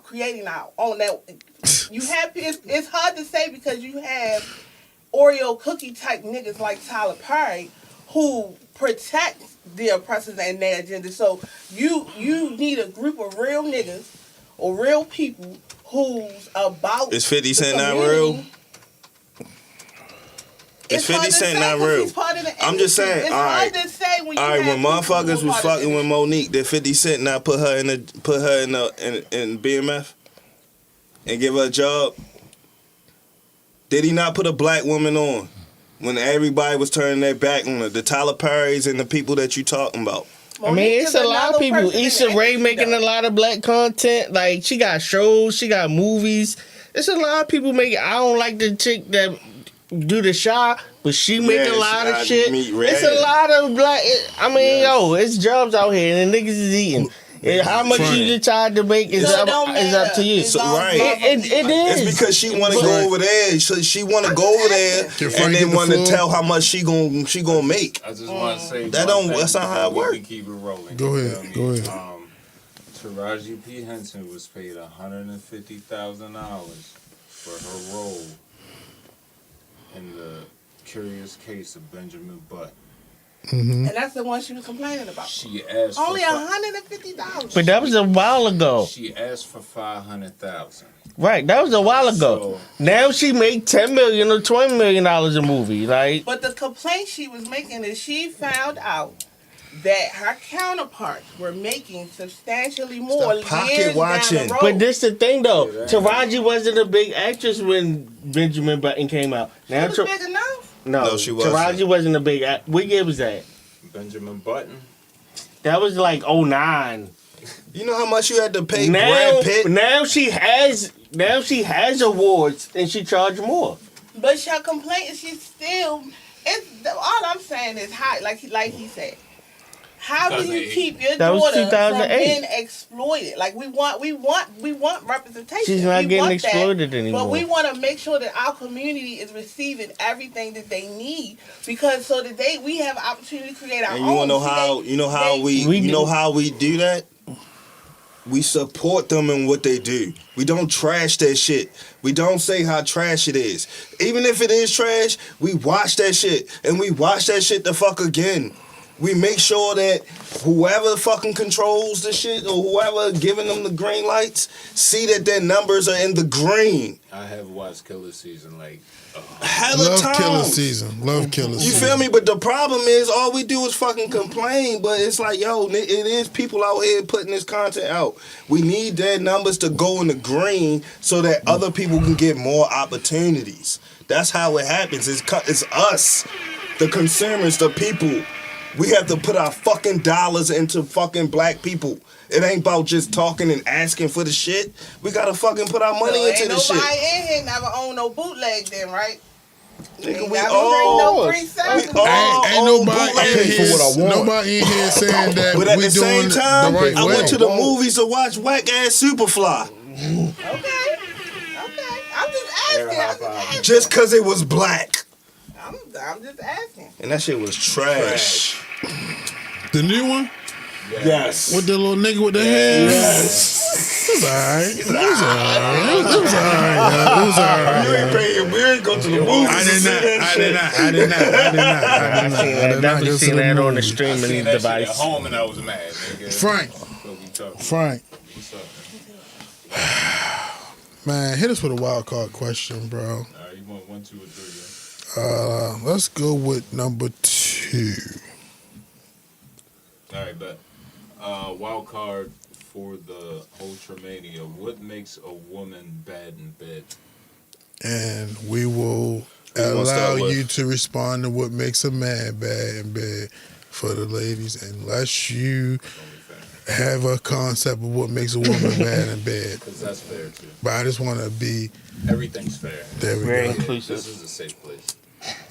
creating our own. Now, you have it's hard to say because you have Oreo cookie type niggas like Tyler Perry who protect the oppressors and their agenda. So you need a group of real niggas or real people who's about. Is 50 Cent not community. real? Is 50 Cent not real? I'm just saying. It's All hard right. to say when you All right, have when people motherfuckers who was are part of fucking it. with Monique, did 50 Cent not put her in BMF and give her a job? Did he not put a black woman on when everybody was turning their back on her? The Tyler Perrys and the people that you talking about. I mean, it's a lot of people. Issa Rae making a lot of black content. Like, she got shows, she got movies. It's a lot of people making. I don't like the chick that do the shot, but she make a lot of shit. It's a lot of black. I mean, it's jobs out here and the niggas is eating. And how much Frank. you decide to make is So it up don't matter. to you. As So, long as right. motherfuckers- It is. It's because she want to Frank. go over there. She want to go over there Can Frank and get then the want to floor? tell how much she gonna make. I just want to say That one don't- thing that's not how it before work. we can keep it rolling. Go you ahead, feel me? go ahead. Taraji P. Henson was paid $150,000 for her role in the curious case of Benjamin Button. And that's the one she was complaining about. She asked Only for $150. But that was a while ago. She asked for $500,000. Right, that was a while ago. Now she make $10 million or $20 million a movie. Like, But the complaint she was making is she found out that her counterparts were making substantially more Stop pocket years watching. down the road. but this the thing though. Yeah, that- Taraji wasn't a big actress when Benjamin Button came out. Now, She was big enough. No, she wasn't. Taraji wasn't a big. What year was that? Benjamin Button. That was like 09. You know how much you had to pay Now, Brad Pitt? now she has awards and she charged more. But her complaint is she still. It's all I'm saying is how, like he said. How do you 2008. keep your That was daughter from 2008. being exploited? Like we want representation. She's not We getting want that, exploited anymore. But we want to make sure that our community is receiving everything that they need because so that we have opportunity to create our And own. you wanna know See, how we do that? We support them in what they do. We don't trash that shit. We don't say how trash it is. Even if it is trash, we watch that shit and we watch that shit the fuck again. We make sure that whoever fucking controls the shit or whoever giving them the green lights see that their numbers are in the green. I have watched Killer Season like Hella Love times. Killer Season. Love Killer You Season. feel me? But the problem is, all we do is fucking complain. But it's like, yo, it is people out here putting this content out. We need their numbers to go in the green so that other people can get more opportunities. That's how it happens. It's us, the consumers, the people. We have to put our fucking dollars into fucking black people. It ain't about just talking and asking for the shit. We gotta fucking put our money so into ain't this nobody shit. in here never own no bootleg then, right? Nigga, Ain't we never all- bring no free service. we all- Ain't own nobody bootleg. in I pay for here. what I want. Nobody in here saying that But at we the doing same time, the right I way. went to the movies to watch whack ass Superfly. Okay. I'm just asking. Just cause it was black. I'm just asking. And that shit was trash. The new one Yes. with the little nigga with the hands. Yes. It was alright. It was alright. It was alright. It was alright. You ain't paying. We ain't go to the movies. I to did see not. that I shit. did not. I did not. I did not. I did not. I did not Definitely go to seen the that on the movie. streaming seen that shit at device. home and I was mad, nigga. Frank. What we talking? Frank. What's up? Man, hit us with a wild card question, bro. All right, you want 1, 2, or 3? Yeah? Let's go with number 2. All right, but wild card for the whole Tramania. What makes a woman bad in bed? And we will Who you wanna allow start with? you to respond to what makes a man bad in bed for the ladies, unless you Only fair. have a concept of what makes a woman bad in bed. Because that's fair too. But I just want to be Everything's fair. there. We Very go. inclusive. This is a safe place.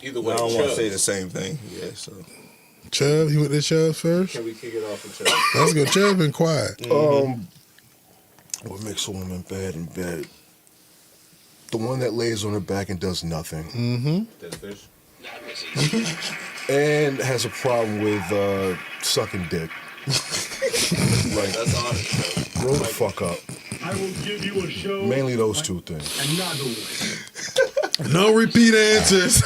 Either I way, don't want to Chubbz. say the same thing. Yeah, so. Chubb, you went to Chubb first. Can we kick it off with Chubbz? Let's go. Chubb been quiet. What makes a woman bad in bed? The one that lays on her back and does nothing. Mm-hmm. Dead fish? And has a problem with sucking dick. Like, That's honest, Chubbz. grow the fuck up. I will give you a show. Mainly those two things. Another one. No repeat answers.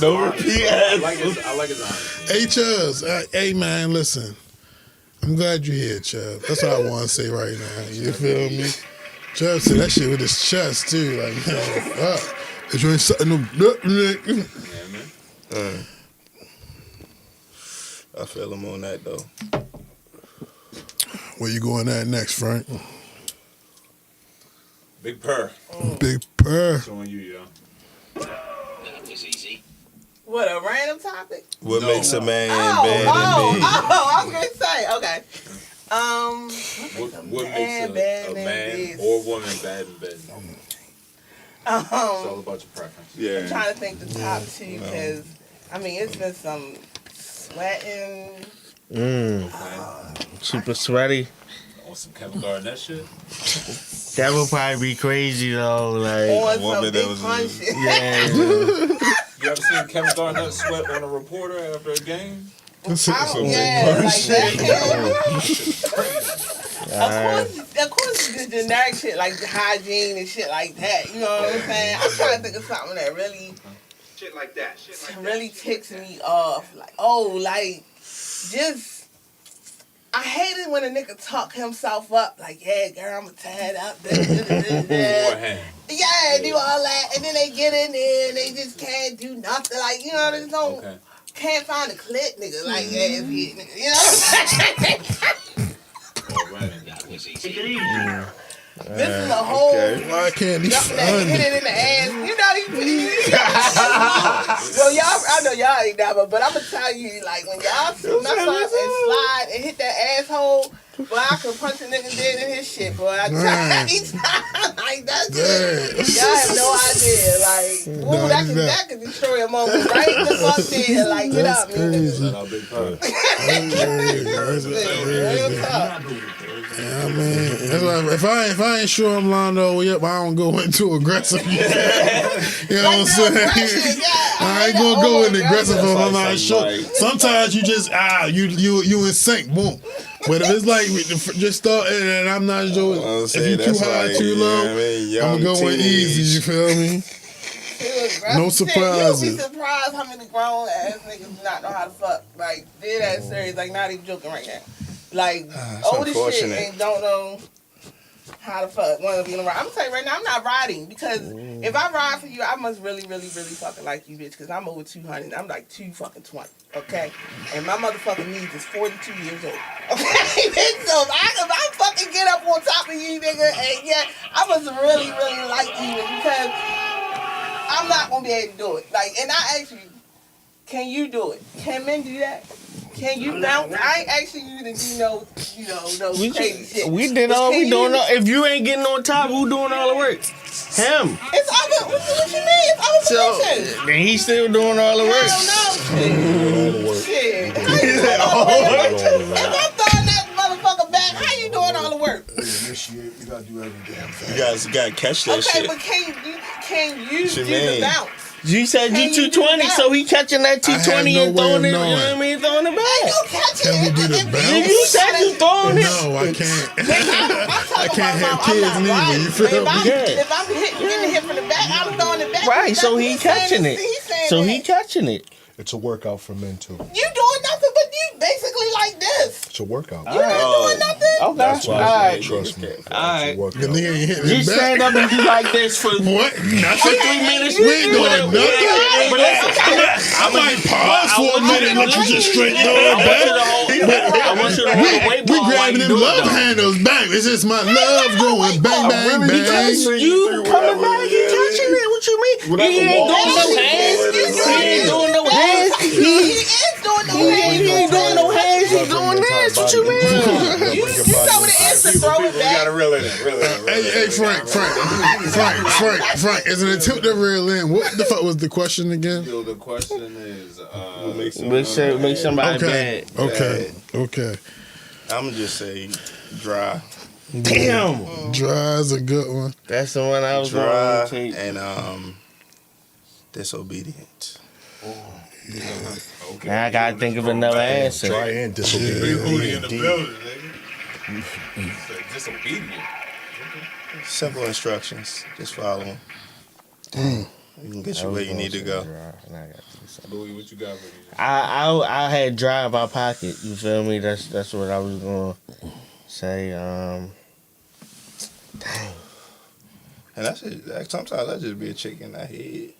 No repeat I like his honesty. Hey, Chubbs. Hey, man, listen. I'm glad you're here, Chubb. That's what I want to say right now. You feel me? Chubb said that shit with his chest, too. Like, man, fuck. If you ain't sucking no... Yeah, man. I feel him on that though. Where you going at next, Frank? Big purr. Big purr. It's on you, yo. What, a random topic? What No. makes a man Oh, bad in bed? I was going to say, okay. What Man, makes bad a in man bed. or woman bad in bed? It's all about your preference. I'm Yeah. trying to think the top 2 because, I mean, it's been some sweating. Mm. Okay. super sweaty. On some Kevin Garnett shit. That would probably be crazy though. Like, On woman some that big was fun shit. yeah. You ever seen Kevin Garnett sweat on a reporter after a game? Yeah, like that. Of course, the generic shit like hygiene and shit like that. You know what I'm saying? I'm trying to think of something that really, Shit like that. Shit like that. really ticks me off. Like, oh, like, just, I hate it when a nigga talk himself up. Like, yeah, girl, I'ma tie it up. Beforehand. Yeah, do all that, and then they get in there and they just can't do nothing. Like, you know, they don't. Okay. Can't find a clit, nigga. Like, yeah, nigga. You know what I'm saying? Take it easy. This is a whole Why can't he jumping that find hit it? it in the ass. You know, well, y'all, I know y'all ain't never, but I'm gonna tell you, like, when y'all mess up and slide and hit that asshole, boy, I can punch a nigga dead in his shit, boy. I try each time, like, that's it. Y'all have no idea, like, ooh, that can destroy a moment right the fuck there. Like, get up, man. Real talk. Yeah, man. That's why if I ain't sure I'm lined all the way up, I don't go into aggressive. You know what I'm saying? I ain't gonna go in aggressive if I'm not sure. Sometimes you just you in sync, boom. But if it's like just start and I'm not sure if you too high, too low, I'm gonna go in easy. You feel me? No surprises. You'll be surprised how many grown ass niggas do not know how to fuck. Like, dead ass serious. Like, not even joking right now. Like, old as shit and don't know how to fuck. Want to be in a ride. I'm gonna tell you right now, I'm not riding because if I ride for you, I must really, really, really fucking like you, bitch. Because I'm over 200. I'm like 220. Okay, and my motherfucking needs is 42 years old. Okay, so if I fucking get up on top of you, nigga, and yeah, I must really, really like you because I'm not gonna be able to do it. Like, and I ask you, can you do it? Can men do that? Can you bounce? I ain't asking you to do no crazy shit. We did all we doing. If you ain't getting on top, who doing all the work? Him. It's other. What you mean? It's other positions. Then he's still doing all the work. I don't know. Shit. How you doing all the work? If I'm throwing that motherfucker back, how you doing all the work? You gotta do everything. You guys gotta catch that shit. Okay, but can you do the bounce? You said you 220, so he catching that 220 and throwing it. You know what I mean? Throwing it back. Can we do the bounce? You said you throwing it. No, I can't. I can't have kids neither. You feel me? If I'm getting hit from the back, I'm throwing it back. Right, so he catching it. So he catching it. It's a workout for men too. You doing nothing, but you basically like this. It's a workout. You ain't doing nothing. Okay. That's why All right. trust me. Alright. The nigga ain't hitting You his stand back. up and do like this for What? for Nothing? 3 minutes. We ain't doing nothing. But listen, I might pause for a minute and let you just straight throw it back. I want you to hold the weight We ball while grabbing you them do it, love though. handles back. It's just my love going bang, bang, bang. You coming back and catching it? What you mean? He ain't doing no hands. He ain't doing no hands. He is doing no hands. He ain't doing no hands. He's doing this. What you mean? You know what it is to throw it back. Reel it in. Hey, Frank, as an attempt to reel in, what the fuck was the question again? Yo, the question is, Make somebody Okay, bad. okay. I'm gonna just say dry. Damn. Dry is a good one. That's the one I was Dry going to take. and disobedient. okay. Now I gotta think of another answer. Try and disobedient. in the building, nigga. Disobedient. Simple instructions. Just follow them. You can get you where you need to go. Louie, what you got for me? I had dry in my pocket. You feel me? That's what I was gonna say. Dang. And that's it. Like, sometimes that just be a chick in that head.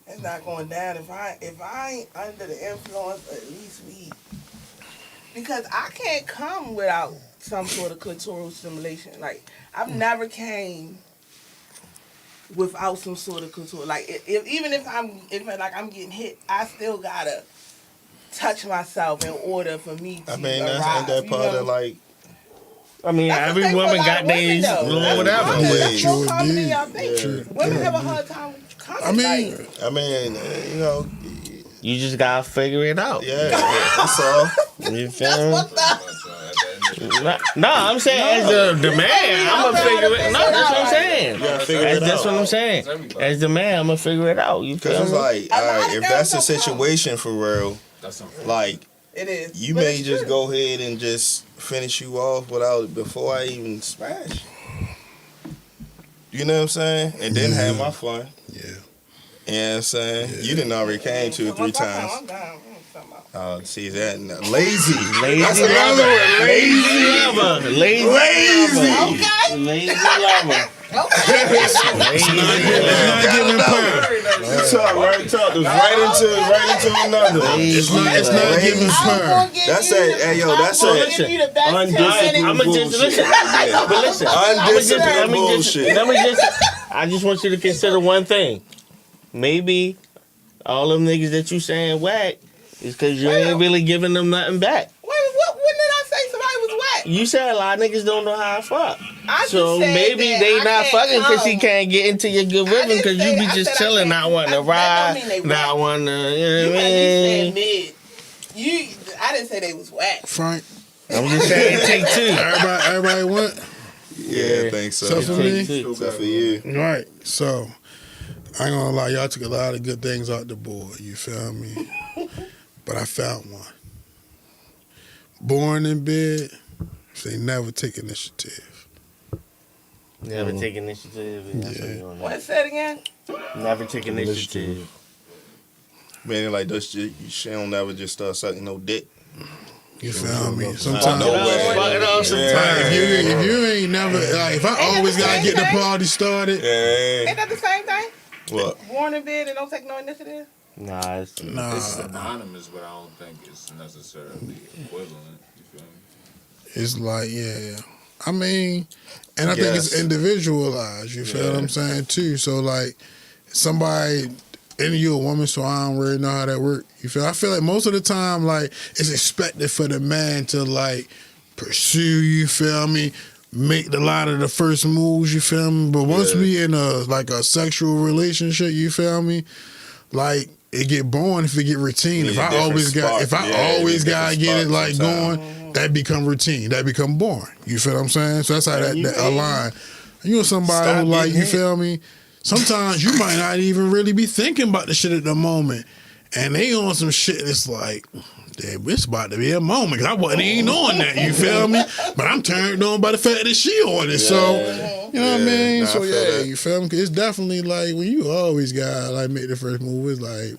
It's not going down if I ain't under the influence of at least weed. Because I can't come without some sort of clitoral stimulation. Like, I've never came without some sort of clitoral. Like, even if I'm getting hit, I still gotta touch myself in order for me to I mean, arrive. ain't that part of like? I mean, That's the every thing woman for a lot got of women, days though. doing whatever. That's more Sure common than did. y'all think. Women have a hard time coming. I mean, I mean, you know, You just gotta figure it out. Yeah, that's all. You feel me? No, I'm saying as the man, I'm gonna figure it. No, that's what I'm saying. That's what I'm saying. As the man, I'm gonna figure it out. You feel Because me? it's like, all right, if that's the situation for real, like, It is. you But may it's just true. go ahead and just finish you off before I even smash. You know what I'm saying? And then have my fun. Yeah. You know what I'm saying? You didn't already came 2 or 3 times. I'm down. See that? Lazy. Lazy That's lover. another one. Lazy lover. Lazy lover. Lazy lover. It's not giving power. Talk right into another. It's not giving power. That's it. Hey, yo, that's it. I'ma just listen. But listen. Undisciplined bullshit. I just want you to consider one thing. Maybe all them niggas that you saying whack is because you ain't really giving them nothing back. When did I say somebody was whack? You said a lot of niggas don't know how to fuck. I So just said maybe that they I not can't fucking because come. she can't get into your good rhythm didn't because say you be that. I just said I chilling, can't- not wanting to that don't ride, mean they not whack. wanting to, you know You what I said mean? mid. I didn't say they was whack. Frank, I'm just saying, take two. everybody went? Yeah, I think so. Except for me? Except for you. Right. So, I ain't gonna lie, y'all took a lot of good things out the board, you feel me? But I found one. Born in bed, they never take initiative. Never take initiative. That's what Yeah. you want. What? Say it again. Never take initiative. Man, like this, she don't never just start sucking no dick. You feel me? Fuck Sometimes. it up, fuck it up sometimes. If you ain't never, like, if I always gotta get the party started, Yeah. Ain't that the same thing? What? Born in bed and don't take no initiative? Nah, it's nah, It's synonymous, but I don't think it's necessarily equivalent. You feel me? it's like, yeah. I mean, and I think it's Yes. individualized, you feel what I'm saying, too? So, like, somebody, and you a woman, so I don't really know how that works. You feel? I feel like most of the time, like, it's expected for the man to, like, pursue, you feel me? Make a lot of the first moves, you feel me? But once we in a sexual relationship, you feel me? Like, it get boring if it get routine. If I always gotta get it like going, that become routine. That become boring. You feel what I'm saying? So that's how that align. You know somebody who like, you feel me? Sometimes you might not even really be thinking about the shit at the moment. And they on some shit that's like, damn, it's about to be a moment. Cause I wasn't even on that, you feel me? But I'm turned on by the fact that she on it. So, you know what I mean? Nah, So I feel yeah, that. you feel me? 'Cause it's definitely like when you always gotta like make the first move, it's like,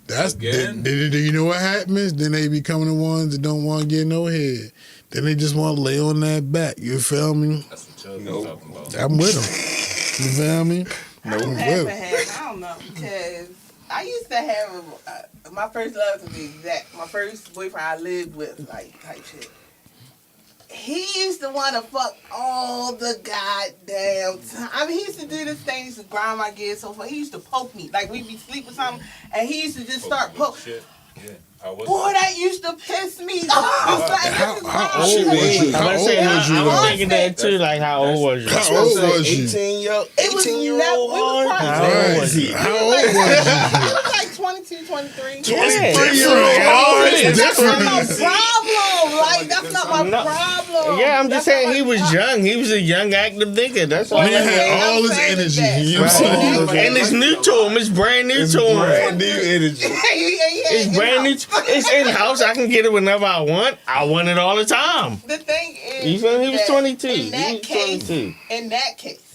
that's, Again? do you know what happens? Then they become the ones that don't want to get no head. Then they just want to lay on that back. You feel me? That's what Chubbz was talking about. I'm with them. You feel me? I don't know, because I used to have my first love, to be exact. My first boyfriend I lived with, like, type shit. He used to want to fuck all the goddamn time. I mean, he used to do this thing, he used to grind my gears so far. He used to poke me. Like, we'd be sleep or something, and he used to just start poking. Shit. Yeah. How was Boy, it? that used to piss me off. Like, How old was you? How old was you? I was though? thinking that too. Like, how old was you? How old was you? 18-year-old How old was he? How old was you? It was like 22, 23. Yeah. 23-year-old. It's That's not my different. problem. Like, that's not my No. problem. Yeah, I'm just That's saying not he my was problem. young. He was a young, active thinker. That's all. Man had all his saying energy. that. You know what I'm saying? And it's new to him. It's brand new to him. New energy. It's brand new. It's in house. I can get it whenever I want. I want it all the time. The thing is, You feel me? He was that 22. In He that was case, 22. in that case,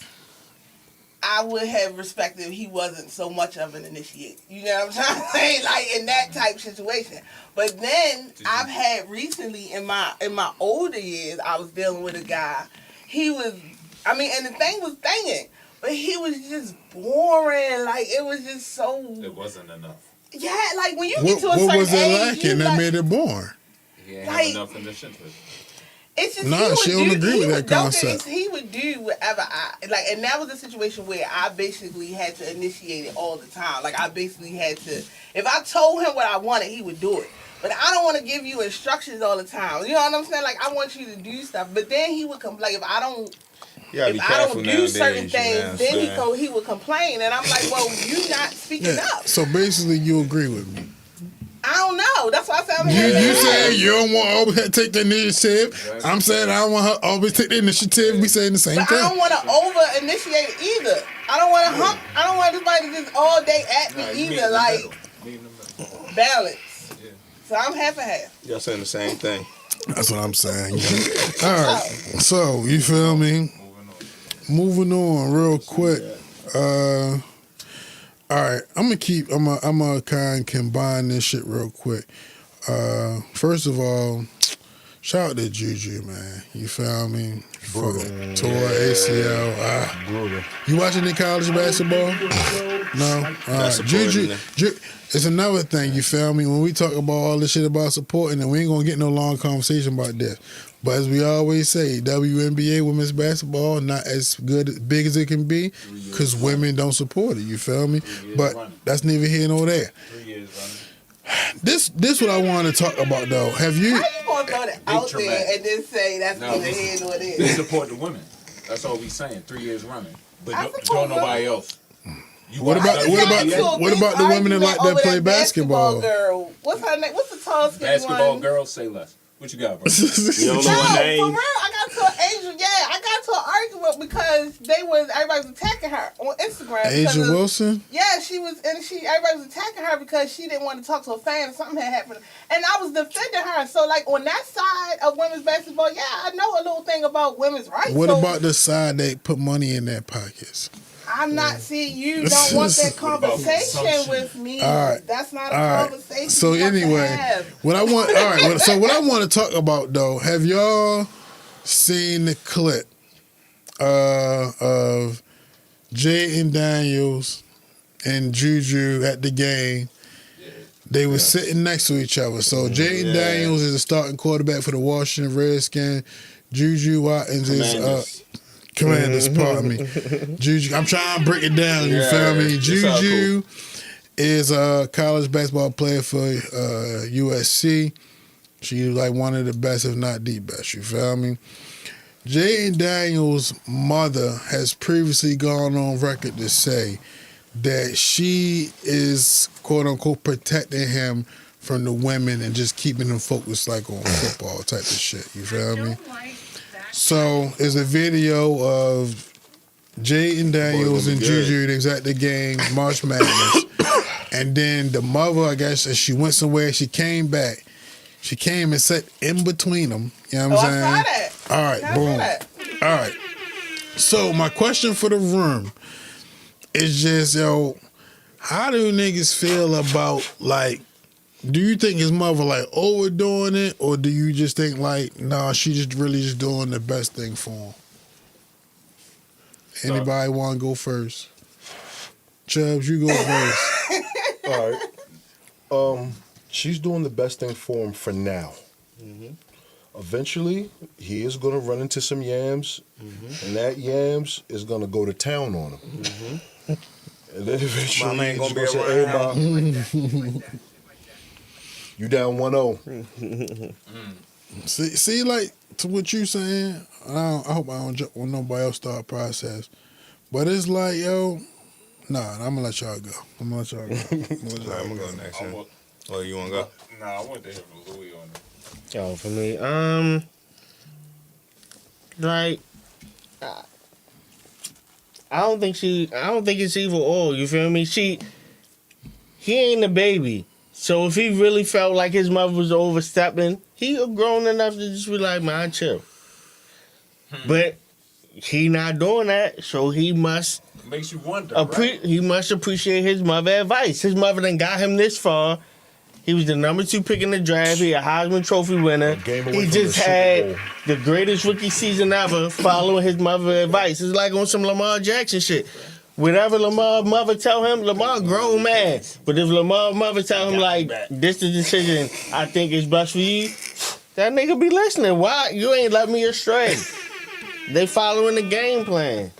I would have respected if he wasn't so much of an initiate. You know what I'm trying to say? Like in that type situation. But then I've had recently in my older years, I was dealing with a guy. He was, I mean, and the thing was thinging, but he was just boring. Like it was just so. It wasn't enough. Yeah, like when you get to a What certain was it age, lacking you that like, made it boring? He ain't Like- have enough initiative. It's just Nah, he would she don't agree he with would- that don't concept. think He would do whatever and that was a situation where I basically had to initiate it all the time. Like I basically had to. If I told him what I wanted, he would do it. But I don't want to give you instructions all the time. You know what I'm saying? Like I want you to do stuff. But then he would come. Like if I don't You gotta be if I careful don't do nowadays, certain you know what I'm things, then saying? he would complain, and I'm like, well, you not speaking Yeah. up. So basically, you agree with me. I don't know. That's why I said I'm You saying you don't want to always take the initiative. I'm saying I don't want her to always take the initiative. We saying the same But thing. I don't want to over initiate either. I don't want to hump. I don't want everybody to just all day at me either. Like balance. Yeah. So I'm half and half. Y'all saying the same thing. That's what I'm saying. All right. So you feel me? Moving on real quick. All right, I'm gonna kind of combine this shit real quick. First of all, shout out to Juju, man. You feel me? Fucking tore ACL. Brutal. You watching the college basketball? No. Juju. It's another thing. You feel me? When we talk about all this shit about supporting, and we ain't gonna get no long conversation about this. But as we always say, WNBA women's basketball not as big as it can be because women don't support it. You feel me? But that's neither here nor there. 3 years running. This what I want to talk about though. Have you? How you gonna throw that out there traumatic. and then say that's No, neither here nor They there? support the women. That's all we saying. 3 years running, but I don't support nobody else. You What watch about that- what about the women that like to play basketball? Girl, what's her name? What's the tall skinny basketball one? girls? Say less. What you got, bro? You don't know No, her for name? real, I got to an Angel. Yeah, I got to an argument because everybody was attacking her on Instagram. because Asia of- Wilson? Yeah, everybody was attacking her because she didn't want to talk to a fan. Something had happened, and I was defending her. So, like on that side of women's basketball, yeah, I know a little thing about women's rights. What so about the side that put money in their pockets? I'm not seeing you don't want that conversation with me. All right. That's not a All right. conversation. So you want to anyway, have. what I want to talk about though, have y'all seen the clip of Jaden Daniels and Juju at the game? They were sitting next to each other. So Jaden Daniels is a starting quarterback for the Washington Redskins. Juju Watkins is Commanders, pardon me. Juju, I'm trying to break it down, you feel me? Juju is a college basketball player for USC. She's like one of the best, if not the best, you feel me? Jaden Daniels' mother has previously gone on record to say that she is, quote unquote, protecting him from the women and just keeping him focused like on football type of shit, you feel me? So there's a video of Jaden Daniels and Juju. They was at the game, March Madness. And then the mother, I guess, as she went somewhere, she came back. She came and sat in between them. You know what I'm saying? I saw that. All right, I boom. saw that. All right. So my question for the room is just, yo, how do niggas feel about, like, do you think his mother like overdoing it, or do you just think like, nah, she just really just doing the best thing for him? Anybody want to go first? Chubbz, you go first. All right. She's doing the best thing for him for now. Eventually, he is going to run into some yams, and that yams is going to go to town on him. And then eventually, Mama ain't he's gonna be gonna say, around. "Everybody, you down 1-0." See, like to what you saying. I hope I don't jump on nobody else thought process, but it's like, yo, nah, I'm gonna let y'all go. I'm gonna let y'all go. I'm gonna go next. Huh? Oh, you wanna go? Nah, I want to hear from Louie on it. Yo, for me, like, I don't think it's either or. You feel me? He ain't a baby. So if he really felt like his mother was overstepping, he grown enough to just be like, man, chill. But he not doing that, so he must Makes you wonder, right? he must appreciate his mother's advice. His mother done got him this far. He was the number 2 pick in the draft. He a Heisman Trophy winner. He just had the greatest rookie season ever following his mother's advice. It's like on some Lamar Jackson shit. Whatever Lamar's mother tell him, Lamar grown man. But if Lamar's mother tell him, like, this the decision I think is best for you, that nigga be listening. Why? You ain't let me astray. They following the game plan.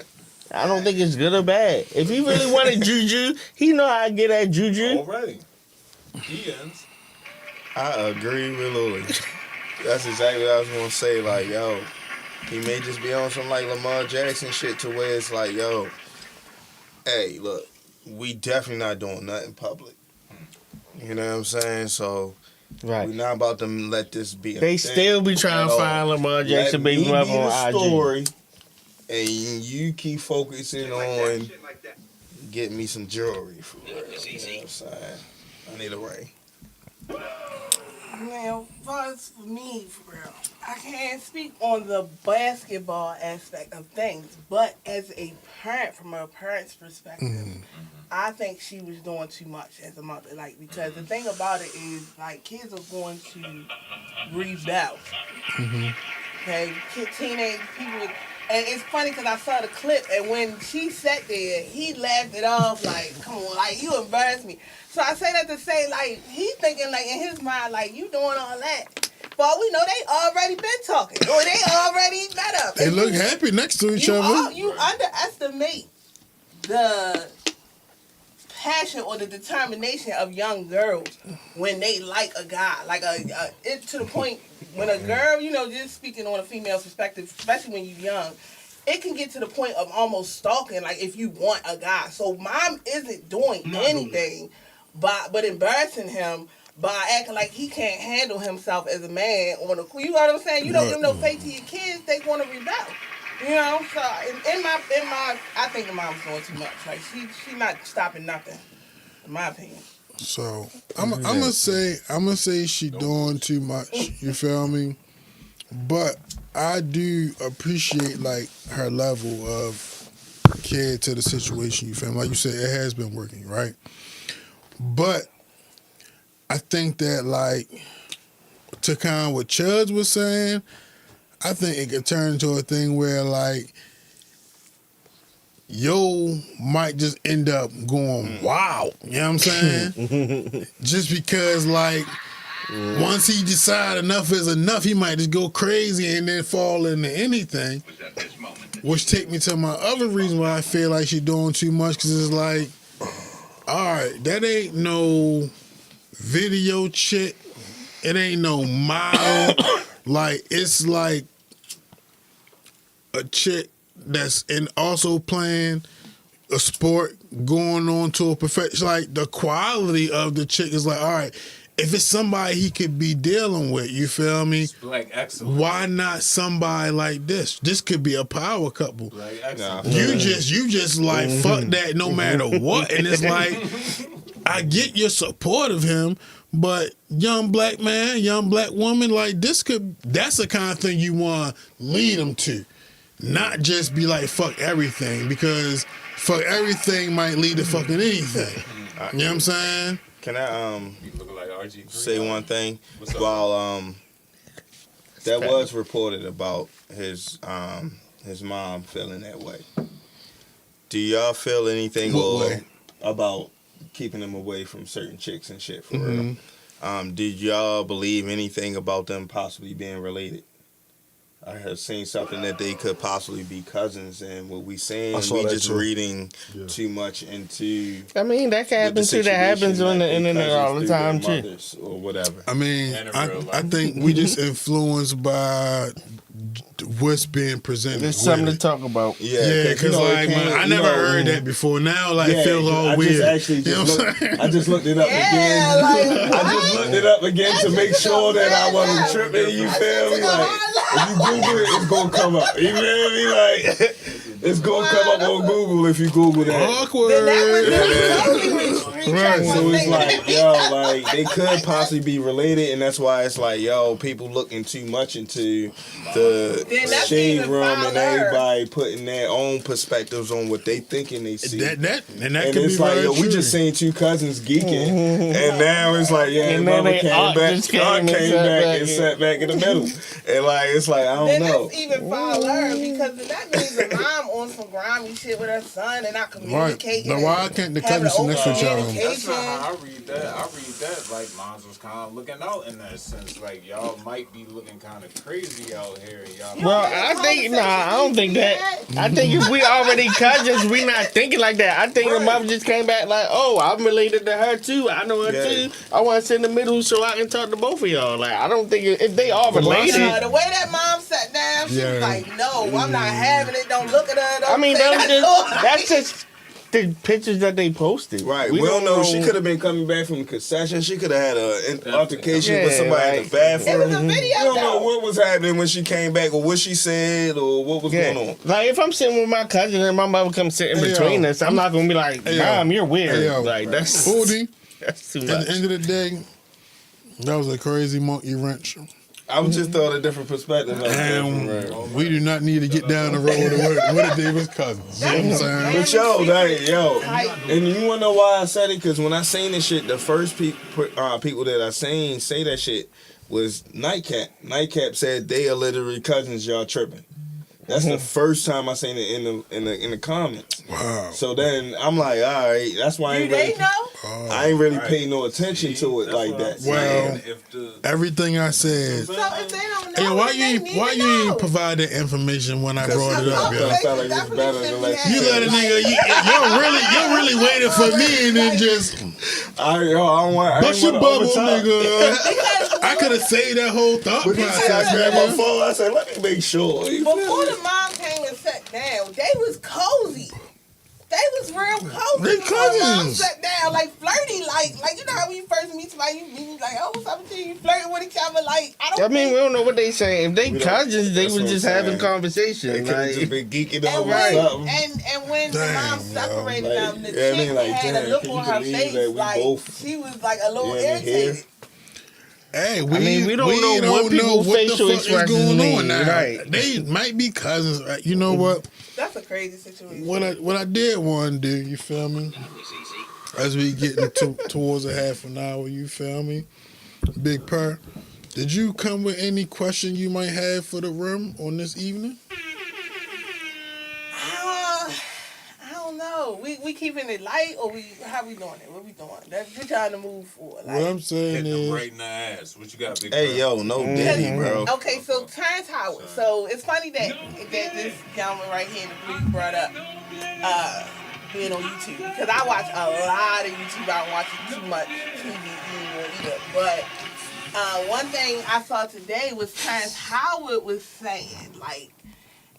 I don't think it's good or bad. If he really wanted Juju, he know how to get at Juju. Already. He ends. I agree with Louie. That's exactly what I was gonna say. Like, yo, He may just be on some like Lamar Jackson shit to where it's like, yo, hey, look, we definitely not doing nothing public. You know what I'm saying? So Right. we're not about to let this be a They thing still be trying to at find all. Lamar Jackson Let baby me mother be the on IG. story, and you keep focusing on Shit like that. getting me some jewelry for real. You know what I'm saying? I need a ring. Man, first for me, for real, I can't speak on the basketball aspect of things, but as a parent, from a parent's perspective, I think she was doing too much as a mother. Like, because the thing about it is, like, kids are going to rebel. Okay, teenage people. And it's funny because I saw the clip, and when she sat there, he laughed it off like, come on, like, you embarrassed me. So I say that to say, like, he's thinking, like, in his mind, like, you doing all that. For all we know, they already been talking, or they already met up. They And look happy next to each other. you underestimate the passion or the determination of young girls when they like a guy, like it to the point when a girl, you know, just speaking on a female perspective, especially when you're young, it can get to the point of almost stalking, like if you want a guy. So mom isn't doing anything but embarrassing him by acting like he can't handle himself as a man on a, you know what I'm saying? You don't give no faith to your kids, they want to rebel. You know, so in my, I think the mom's doing too much. Like she not stopping nothing, in my opinion. So I'm gonna say she doing too much. You feel me? But I do appreciate like her level of care to the situation. You feel me? Like you said, it has been working, right? But I think that like to kind of what Chubbz was saying, I think it could turn into a thing where like yo might just end up going wow. You know what I'm saying? Just because like once he decide enough is enough, he might just go crazy and then fall into anything. Which take me to my other reason why I feel like she's doing too much, because it's like, all right, that ain't no video chick. It ain't no model. Like, it's like a chick that's also playing a sport, going on to a profession. Like, the quality of the chick is like, all right, if it's somebody he could be dealing with, you feel me? Like, excellent. Why not somebody like this? This could be a power couple. Like, excellent. You just like fuck that no matter what. And it's like, I get your support of him, but young black man, young black woman, like that's the kind of thing you want to lead them to. Not just be like, fuck everything, because fuck everything might lead to fucking anything. You know what I'm saying? Can I You look like RG3. say one thing? What's up? While that was reported about his mom feeling that way. Do y'all feel anything What way? about keeping them away from certain chicks and shit for real? Did y'all believe anything about them possibly being related? I have seen something that they could possibly be cousins, and what we saying, I saw we that just too. reading too much into. I mean, that can happen too. That happens on the internet all the time too. Or whatever. I mean, And in real life. I think we just influenced by what's being presented. There's something with to talk about. Yeah, because like I never heard that before. Now like it feels all weird. I just looked it up Yeah, again. like, I just looked it up again to make sure that I wasn't tripping. You feel me? Like if you Google it, it's gonna come up. You feel me? Like it's gonna come up on Google if you Google that. Awkward. Then that was totally Right, So it's like, yo, like they could possibly be related, and that's why it's like, yo, people looking too much into the Then that's shade even room and fouler. everybody putting their own perspectives on what they thinking they see. that and could be it's like, very yo, we true. just seen two cousins geeking, and now it's like, yeah, And then mother they came all back, just Art came and came sat back back and in. sat back in the middle, and like it's like I don't Then know. that's even fouler because that means the mom on some grimy shit with her son and not communicating. Right. Now, why can't the cousins sit next to each other? That's not how I read that. I read that like moms was kind of looking out in that sense. Like, y'all might be looking kind of crazy out here. Y'all. Well, I don't think that. I think if we already cousins, we not thinking like that. I think her mom just came back like, oh, I'm related to her too. I know her too. I want to sit in the middle so I can talk to both of y'all. Like, I don't think if they all related. The way that mom sat down, she was like, no, I'm not having it. Don't look at her. Don't I mean, say that's just the pictures that they posted. Right. We don't know. She could have been coming back from the concession. She could have had an altercation with somebody in the bathroom. It was a video. You don't know what was happening when she came back, or what she said, or what was going on. Like, if I'm sitting with my cousin and my mother comes sit in between us, I'm not gonna be like, Mom, you're weird. Like, that's too much. At the end of the day, that was a crazy monkey wrench. I was just throwing a different perspective. And we do not need to get down the road of what if they was cousins. You know what I'm saying? But yo, and you wanna know why I said it? Because when I seen this shit, the first people that I seen say that shit was Nightcap. Nightcap said they are literally cousins. Y'all tripping. That's the first time I seen it in the comments. Wow. So then I'm like, all right, that's why I ain't really paid no attention to it like that. Well, everything I said. So if they don't know, why you ain't provide that information when I brought it up, yo? You let a nigga, you're really waiting for me and then just bust your bubble, nigga. I could have saved that whole thought process, man. I said, let me make sure. Before the mom came and sat down, they was cozy. They was real cozy. They cousins. Mom sat down like flirty, like you know how when you first meet somebody, you like, oh, what's up with you? You flirting with each other, like I mean, we don't know what they saying. If they cousins, they was just having conversation. They could have just been geeking over something. And when the mom separated them, the chick had a look on her face like she was like a little irritated. Hey, we don't know what people's facial expressions mean. Now. Right. They might be cousins. You know what? That's a crazy situation. What I did want to do, you feel me? As we get towards a half an hour, you feel me? Big Purr, did you come with any question you might have for the room on this evening? I don't know. We keeping it light, or how we doing it? What we doing? We trying to move forward. Like, what I'm saying is, right in the ass. What you got, Big Hey, yo, no Diddy, bro. Okay, so Terrence Howard. So it's funny that this gentleman right here in the blue brought up being on YouTube, because I watch a lot of YouTube. I don't watch too much TV anymore either. But one thing I saw today was Terrence Howard was saying like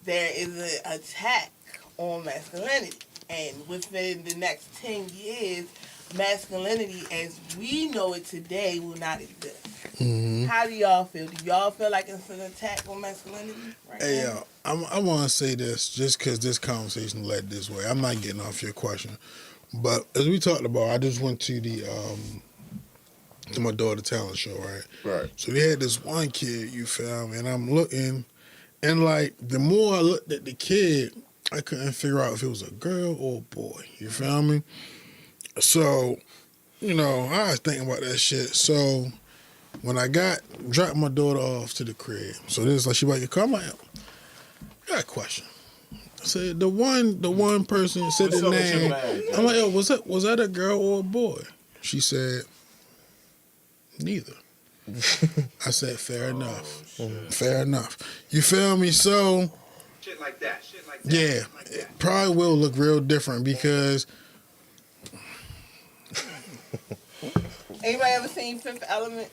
there is an attack on masculinity. And within the next 10 years, masculinity as we know it today will not exist. Mm-hmm. How do y'all feel? Do y'all feel like it's an attack on masculinity right now? I want to say this just because this conversation led this way. I'm not getting off your question. But as we talked about, I just went to to my daughter talent show, right? Right. So they had this one kid, you feel me? And I'm looking, and like the more I looked at the kid, I couldn't figure out if it was a girl or a boy. You feel me? So, you know, I was thinking about that shit. So when I dropped my daughter off to the crib, so this is like, she about to come out. I got a question. I said, the one person said the name. I'm like, yo, was that a girl or a boy? She said, neither. I said, fair enough. Fair enough. You feel me? So Shit like that. yeah, it probably will look real different because. Anybody ever seen Fifth Element?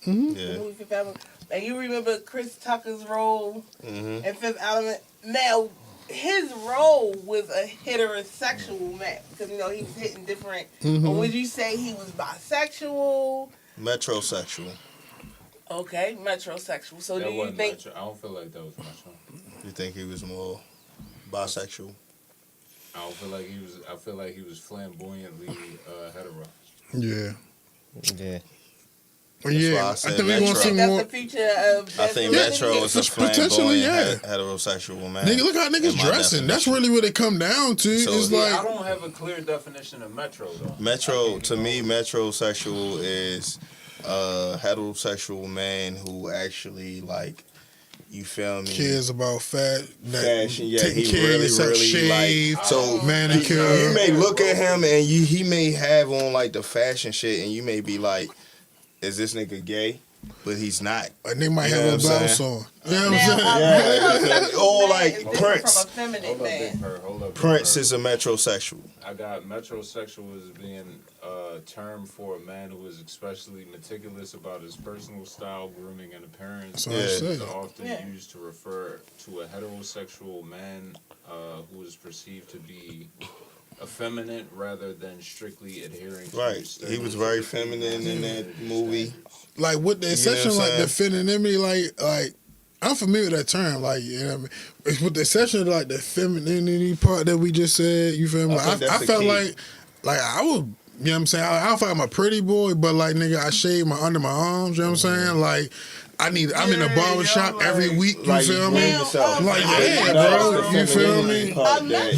Mm-hmm. Yeah. The movie Fifth Element? And you remember Chris Tucker's role in Fifth Element? Now, his role was a heterosexual man because, you know, he was hitting different. Or would you say he was bisexual? Metrosexual. Okay, metrosexual. So That do you wasn't think... metro. I don't feel like that was metro. You think he was more bisexual? I don't feel like he was. I feel like he was flamboyantly hetero. Yeah. Yeah. Well, yeah, I think we want some that's more. the future of... I think Metro is a potentially, flamboyant heterosexual man. Nigga, look how niggas dressing. That's really what it come down to. So it's I like don't have a clear definition of metro though. Metro, to me, metrosexual is a heterosexual man who actually like You feel me? Cares about Fashion, yeah, taking he care of really, yourself, really shave, like. So manicure. you may look at him and he may have on like the fashion shit, and you may be like, "Is this nigga gay?" But he's not. And they might You have know a what I'm blouse saying? on. You know what I'm saying? Yeah, or like Different Prince. from a feminine Hold up, man. Big Purr, hold up, Big Prince Purr. is a metrosexual. I got metrosexual as being a term for a man who is especially meticulous about his personal style, grooming, and appearance. That's what I Yeah. said. It's often Yeah. used to refer to a heterosexual man who is perceived to be effeminate rather than strictly adhering to Right. He was very feminine in that movie. Like with the exception, what I'm like the femininity, like I'm familiar with that term, like you know what I mean. With the exception of like the femininity part that we just said, you feel me? I think that's I the felt key. like I was, you know what I'm saying. I don't feel like I'm a pretty boy, but like nigga, I shave my under my arms. You know what I'm saying? Like I'm in the barbershop every week. You Like feel you me? yourself. Like, That- yeah, that's bro. the You feel femininity me? part A that- metrosexual-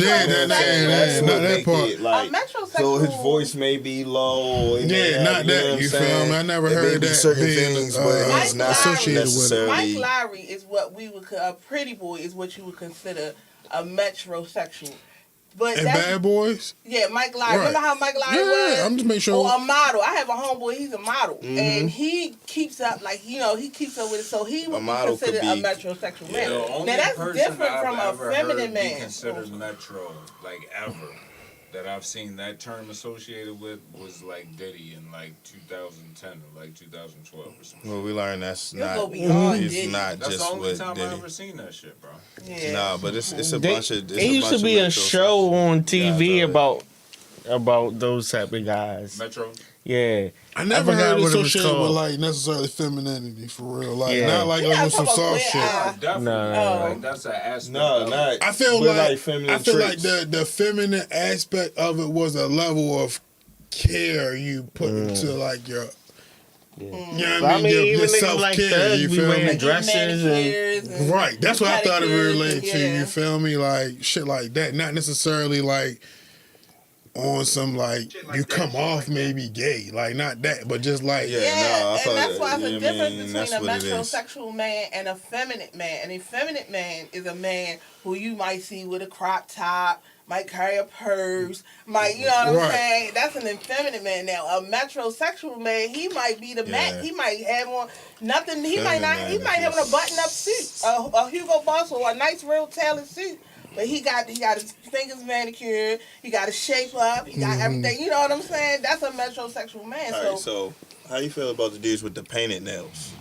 that's not what that make part. it, like, A metrosexual- so his voice may be low. He may Yeah, have, not you know that. what I'm You feel saying? me? I never There may heard be that certain being, things, but Mike he's not associated with it. necessarily. Mike Lowry is what we would a pretty boy is what you would consider a metrosexual. But And that's, Bad Boys. yeah, Mike Lowry. Right. Remember how Mike Lowry Yeah, was? I'm just making sure. Or a model. I have a homeboy. He's a model, Mm-hmm. and he keeps up he keeps up with it. So he would be model could considered a be- metrosexual man. The only Now that's person different I've from a ever feminine heard be man. considered metro, like ever, that I've seen that term associated with was like Diddy in like 2010 or like 2012 or something. Well, we learned that's You'll not. go beyond It's Diddy. not That's the just only with time I Diddy. ever seen that shit, bro. Yeah. Nah, but it's a bunch of. It used to be a show on TV about those type of guys. Metro. Yeah. I never forgot heard it what it was associated with called. like necessarily femininity for real. Like Yeah. not like You gotta on some talk about soft clear shit. eye. Definitely. No. Like, that's an aspect. No, of not. I feel with, like feminine I feel traits. like the feminine aspect of it was a level of care you put into like your. You know what But I mean? Your even niggas self like care. thugs You be feel wearing me? dresses and Right. That's what I thought it pedicures related and- to. yeah. You feel me? Like shit like that. Not necessarily like on some like you come off maybe gay. Like not that, but just like Yeah. Yeah, no, I and thought that's why that- it's a you know what I difference mean? between That's a what it is. metrosexual man and a feminine man. And a feminine man is a man who you might see with a crop top, might carry a purse, might, you know what I'm Right. saying? That's an effeminate man. Now, a metrosexual man, he might be the man. Yeah. He might have on nothing. He Feminine might not. man He is might have on a just- button-up suit, a Hugo Boss or a nice, real tailored suit. But he got his fingers manicured. He got his shape up. He got everything. You know what I'm saying? That's a metrosexual man. All right, so how you feel about the dudes with the painted nails?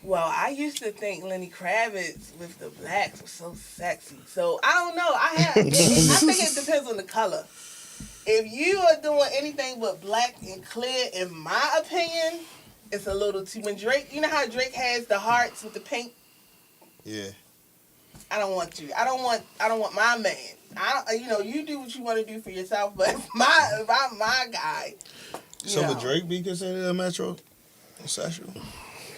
Well, I used to think Lenny Kravitz with the blacks was so sexy. So I don't know. I think it depends on the color. If you are doing anything but black and clear, in my opinion, it's a little too. When Drake, you know how Drake has the hearts with the pink. Yeah. I don't want you. I don't want my man. You do what you want to do for yourself, but if I'm my guy. So you would know. Drake be considered a metrosexual?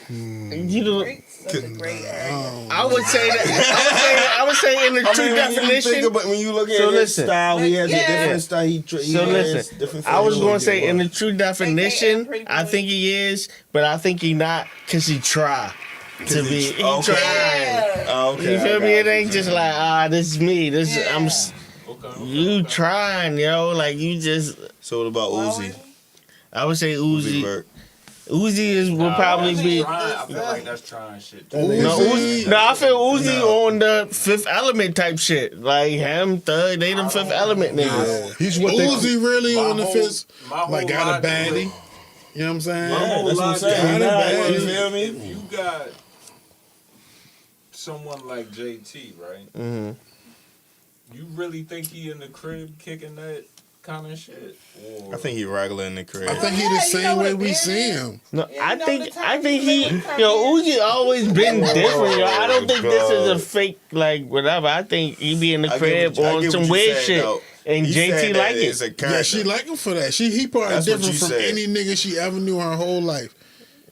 You know, Drake's such a great area. I would say that. I would say in the true definition. When you look at So his listen. style, he has Yeah. a different style. He So wears listen, different I was things. going to say in the true definition, Pretty I boy. think he is, but I think he not because he try to be. He okay. tried. Yeah. Oh, okay. You feel I me? got It you. ain't just like this is me. This Yeah. you trying, yo. Like you just. So what about Uzi? I would say Uzi Uzi. Vert. Uzi would probably be. I feel like that's trying shit. No, I feel Uzi on the Fifth Element type shit. Like him, Thug, they the Fifth Element niggas. He's what they. Uzi really My on the whole- fifth. my whole Like got a logic baddie. was- You know what I'm saying? My whole That's what I'm logic saying. is- Nah, you If feel me? If you got someone like JT, right? Mm-hmm. You really think he in the crib kicking that kind of shit? Or I think he regular in the crib. I think he Yeah, the you same know way what we it see is. him. No, Yeah, I you know think the time he, you live, Uzi always been different, yo. I don't think this is a God. fake like whatever. I think he be in the I get crib what you- I on get some what you weird said, shit, though. and You JT said that like it's it. a character. Yeah, she like him for that. He probably That's what different you from said. any nigga she ever knew her whole life.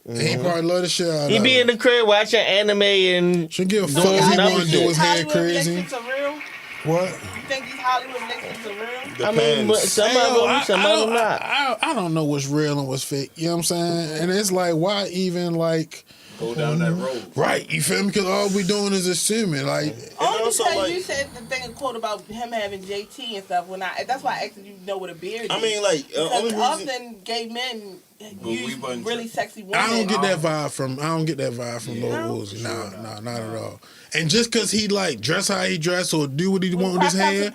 And he probably love the shit out He of be her. in the crib watching anime and She give a fuck doing if he dumb want to do shit. his hair Hollywood crazy. relationships are real? What? You think these Hollywood relationships are real? I mean, but Depends. some Hey, of yo, them, some of them not. I don't know what's real and what's fake. You know what I'm saying? And it's like, why even like go down that road. Right, you feel me? Because all we doing is assuming. Like, Only also, because like- you said the thing, a quote about him having JT and stuff. That's why I asked if you know what a beard is. I mean, like, because only reason. often gay men we use wasn't really sexy women. I don't get that vibe from Lil Uzi. Nah, not at all. And just because he like dress how he dress or do what he want with his hair,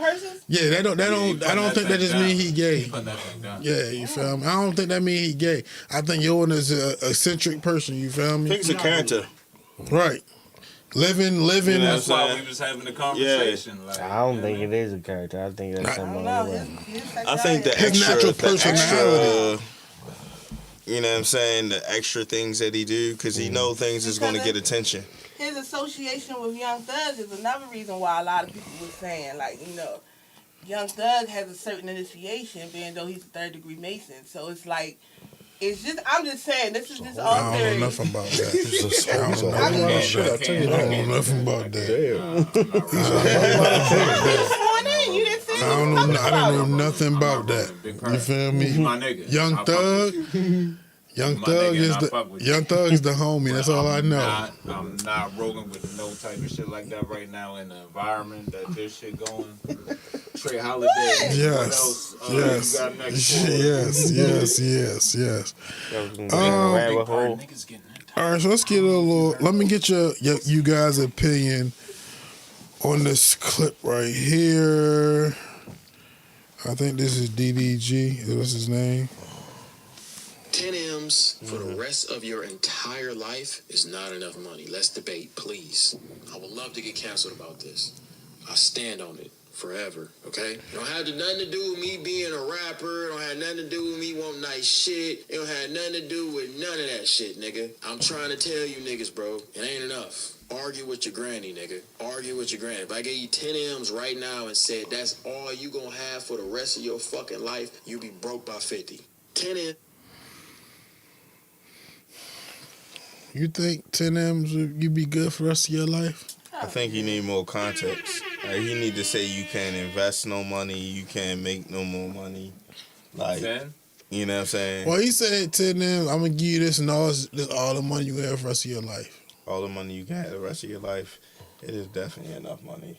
yeah, I don't think that just mean he gay. Yeah, you feel me? I don't think that mean he gay. I think Yoan is a eccentric person. You feel me? I think it's a character. Right. Living. You know That's why we was having the conversation. Like, I don't think it is a character. I think that's something. I think the His extra, natural the extra, personality. you know what I'm saying, the extra things that he do, because he know things is going to get attention. His association with Young Thug is another reason why a lot of people were saying, like, you know, Young Thug has a certain initiation, being though he's a third-degree Mason. So it's like, it's just, I'm just saying, this is just all I don't theory. know nothing about that. I don't know nothing about that. You feel me? my nigga. Young Thug is the homie. That's all I know. I'm not rolling with no type of shit like that right now in the environment that this shit going. Trey Holiday. Yes. You got next door? Yes. All right, so let's get a little. Let me get you guys' opinion on this clip right here. I think this is DDG. What's his name? 10 M's for the rest of your entire life is not enough money. Let's debate, please. I would love to get canceled about this. I stand on it forever, okay? It don't have nothing to do with me being a rapper. It don't have nothing to do with me wanting nice shit. It don't have nothing to do with none of that shit, nigga. I'm trying to tell you niggas, bro, it ain't enough. Argue with your granny, nigga. Argue with your granny. If I gave you 10 M's right now and said that's all you gonna have for the rest of your fucking life, you be broke by 50. 10 M's. You think 10 M's you be good for the rest of your life? I think you need more context. Like, he need to say you can't invest no money, you can't make no more money. Like, you know what I'm saying? Well, he said 10 M's, I'm gonna give you this and all the money you have for the rest of your life. All the money you can have the rest of your life, it is definitely enough money.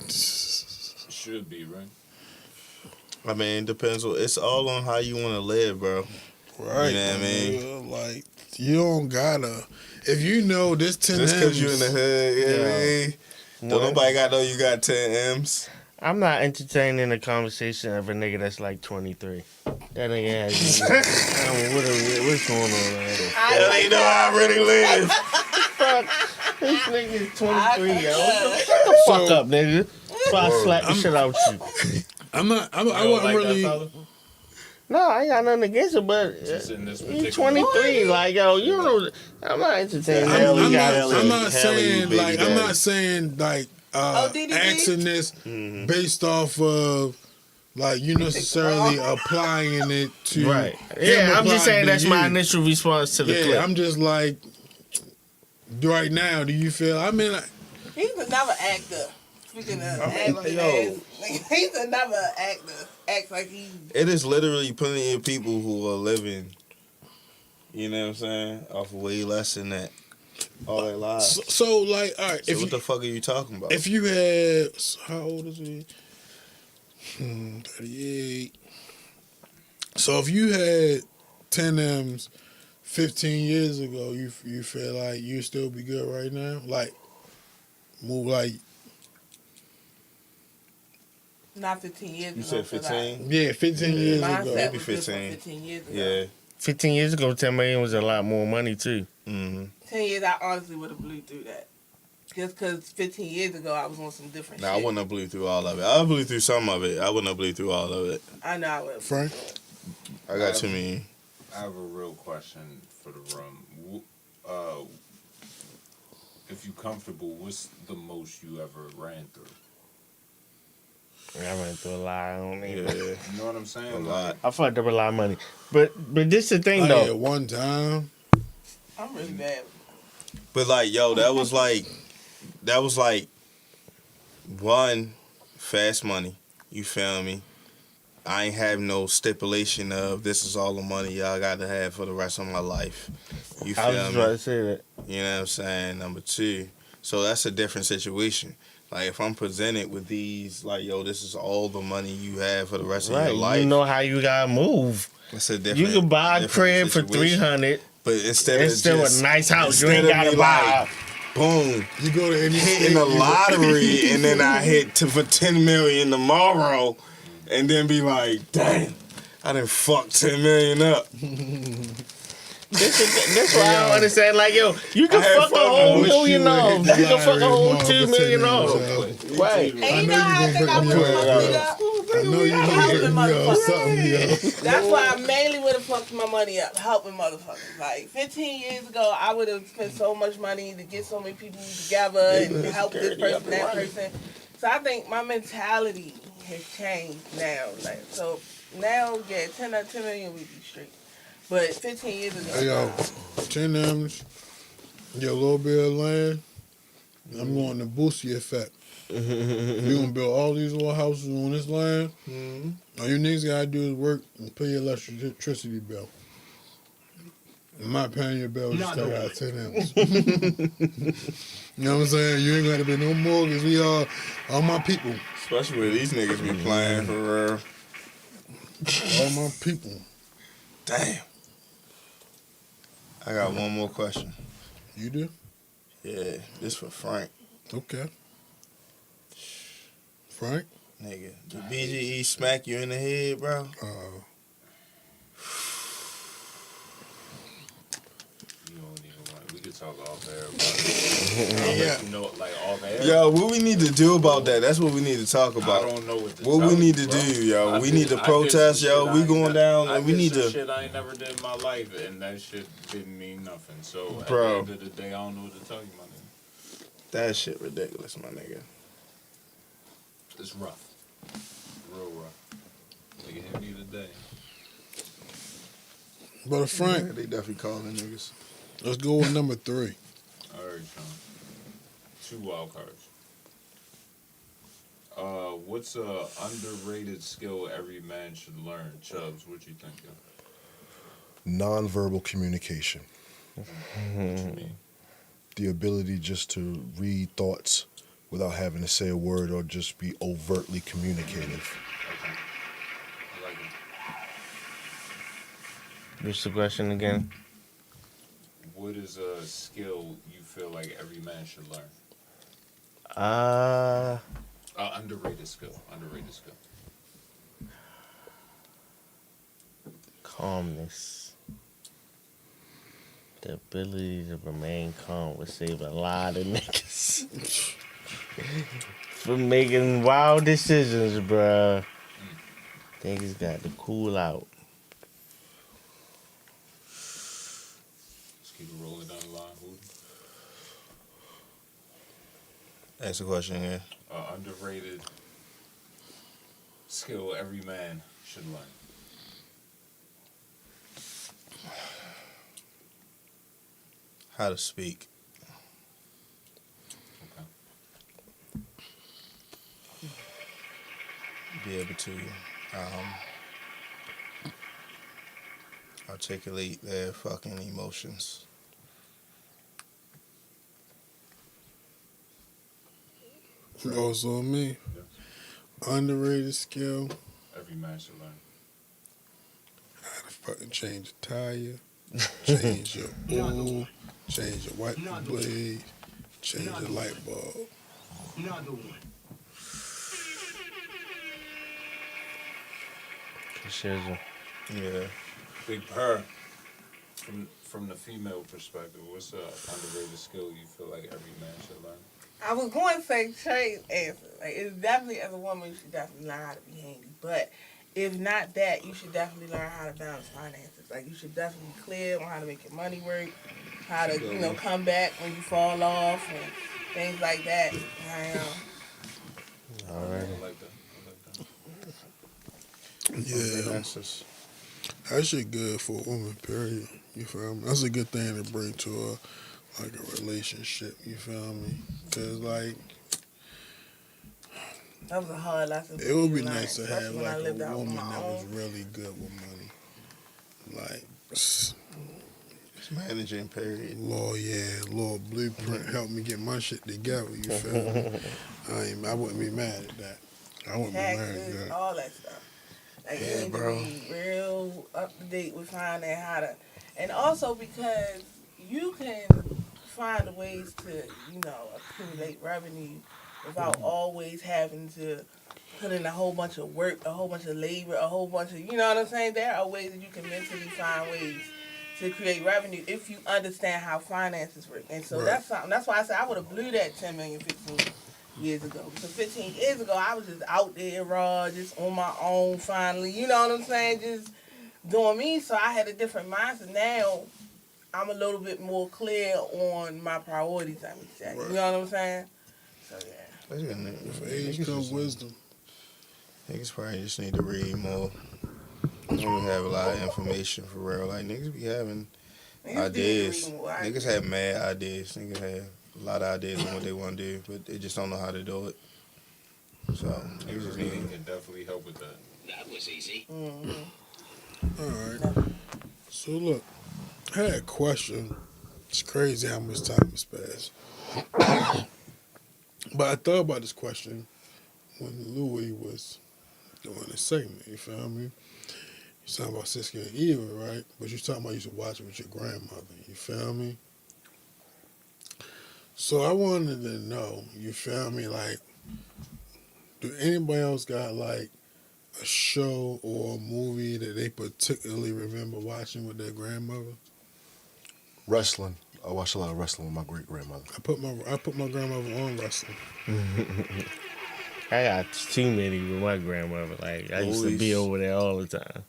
Should be, right? I mean, it depends. It's all on how you want to live, bro. Right. You know what I mean? Like, you don't gotta. If you know this 10 M's. Just because you in the hood, you know what I mean? Don't nobody got to know you got 10 M's. I'm not entertaining a conversation of a nigga that's like 23. That nigga has. What's going on, man? That ain't know how I really live. This nigga is 23, yo. Shut the fuck up, nigga. Before I slap the shit out you. I wasn't really. No, I ain't got nothing against it, but he's 23. Like, yo, you know, I'm not entertaining. I'm not saying asking this based off of like you necessarily applying it to. Right. Yeah, I'm just saying that's my initial response to the clip. I'm just like, right now, do you feel? I mean, he's another actor. Speaking of acting, he's another actor. Acts like he. It is literally plenty of people who are living, you know what I'm saying, off way less than that all their lives. So like, all right. So what the fuck are you talking about? If you had, how old is he? 38. So if you had 10 M's 15 years ago, you feel like you still be good right now? Like, move like. Not 15 years ago. You said 15? Yeah, 15 years ago. Maybe 15. 15 years ago. Yeah. 15 years ago, 10 million was a lot more money, too. Mm-hmm. 10 years, I honestly would have blew through that. Just because 15 years ago, I was on some different shit. I wouldn't have blew through all of it. I blew through some of it. I wouldn't have blew through all of it. I know I would. Frank? I got too many. I have a real question for the room. If you comfortable, what's the most you ever ran through? I ran through a lot. I don't even. Yeah. You know what I'm saying? A lot. I fucked up a lot of money. But this the thing, though. At one time. I'm really bad. But like, yo, that was like one, fast money. You feel me? I ain't have no stipulation of this is all the money y'all got to have for the rest of my life. You feel I was just me? about to say that. You know what I'm saying? Number two. So that's a different situation. Like, if I'm presented with these, like, yo, this is all the money you have for the rest of your life. You know how you gotta move. It's a different. You can buy a crib for $300, but instead it's of still just, a nice house. You ain't gotta buy. Boom. You go to any hitting the lottery, and then I hit for $10 million tomorrow, and then be like, dang, I done fucked $10 million up. That's why I don't understand. Like, yo, you can fuck a whole million off. You can fuck a whole $2 million off. Right. And you know how I think I would have fucked it up? I know you Helping something, yo. That's why I mainly would have fucked my money up, helping motherfuckers. Like 15 years ago, I would have spent so much money to get so many people together and help this person, that person. So I think my mentality has changed now. Like, so now, yeah, 10 million would be straight. But 15 years ago, Hey, yo, 10 M's, get a little bit of land. I'm going to boost the effect. We're going to build all these little houses on this land. All you niggas got to do is work and pay your electricity bill. I'm not paying your bill, just take out 10 M's. You know what I'm saying? You ain't got to be no mortgage. We all my people. Especially where these niggas be playing for real. All my people. Damn. I got one more question. You do? Yeah, this for Frank. Okay. Frank? Nigga, did BGE smack you in the head, bro? We could talk off air about it. Yeah. You know, like off air. Yo, what we need to do about that? That's what we need to talk about. I don't know what to What tell we need you, to bro. do, yo. I We did- need to I did protest, some yo. shit We I going ain't down, never- and we I did need some to. shit I ain't never did in my life, and that shit didn't mean nothing. So Bro. at the end of the day, I don't know what to tell you, my nigga. That shit ridiculous, my nigga. It's rough, real rough. Nigga hit me today. But Frank, Yeah, they definitely calling niggas. let's go with number 3. All right, Sean. 2 wild cards. What's a underrated skill every man should learn? Chubbz, what you think? Nonverbal communication. What you mean? The ability just to read thoughts without having to say a word or just be overtly communicative. Okay. I like it. What's the question again? What is a skill you feel like every man should learn? Underrated skill. Underrated skill. Calmness. The ability to remain calm would save a lot of niggas from making wild decisions, bruh. Niggas got to cool out. Let's keep it rolling down the line. Who? Ask the question again. Underrated skill every man should learn. How to speak. Okay. Be able to articulate their fucking emotions. Also me. Underrated skill. Every man should learn. How to fucking change a tire. Change your oil. Change your white blade. Change your light bulb. Another one. Shizzle. Yeah. Big Purr. From the female perspective, what's a underrated skill you feel like every man should learn? I was going to say Trey's answer. Like, it's definitely, as a woman, you should definitely learn how to be handy. But if not that, you should definitely learn how to balance finances. Like, you should definitely be clear on how to make your money work, how to, come back when you fall off, and things like that. All right. I like that. Yeah. That shit good for a woman, period. You feel me? That's a good thing to bring to a relationship, you feel me? Because, like, That was a hard lesson. it would be nice to Especially have, when I like, lived a out on woman my that was own. really good with money. Like, Managing period. Lord Blueprint helped me get my shit together. You feel me? I wouldn't be mad at that. I wouldn't be mad at Taxes, that. all that stuff. Like, Yeah, you need bro. to be real up to date with finding how to, and also because you can find ways to, you know, accumulate revenue without always having to put in a whole bunch of work, a whole bunch of labor, a whole bunch of, you know what I'm saying? There are ways that you can mentally find ways to create revenue if you understand how finances work. And so that's something. That's why I said I would have blew that 10 million 15 years ago. Because 15 years ago, I was just out there raw, just on my own finally. You know what I'm saying? Just doing me. So I had a different mindset. Now, I'm a little bit more clear on my priorities, I would say. You know what I'm saying? So, yeah. With age comes wisdom. Niggas probably just need to read more. We have a lot of information for real. Like, niggas be having ideas. Niggas have mad ideas. Niggas have a lot of ideas on what they want to do, but they just don't know how to do it. So, niggas just need Reading can definitely help with that. That was easy. All right. So look, I had a question. It's crazy how much time has passed. But I thought about this question when Louie was doing this segment. You feel me? You talking about Siska and Eva, right? But you talking about you used to watch it with your grandmother. You feel me? So I wanted to know, you feel me, like, do anybody else got like a show or a movie that they particularly remember watching with their grandmother? Wrestling. I watched a lot of wrestling with my great grandmother. I put my grandmother on wrestling. I got too many with my grandmother. Like, I used to be over there all the time.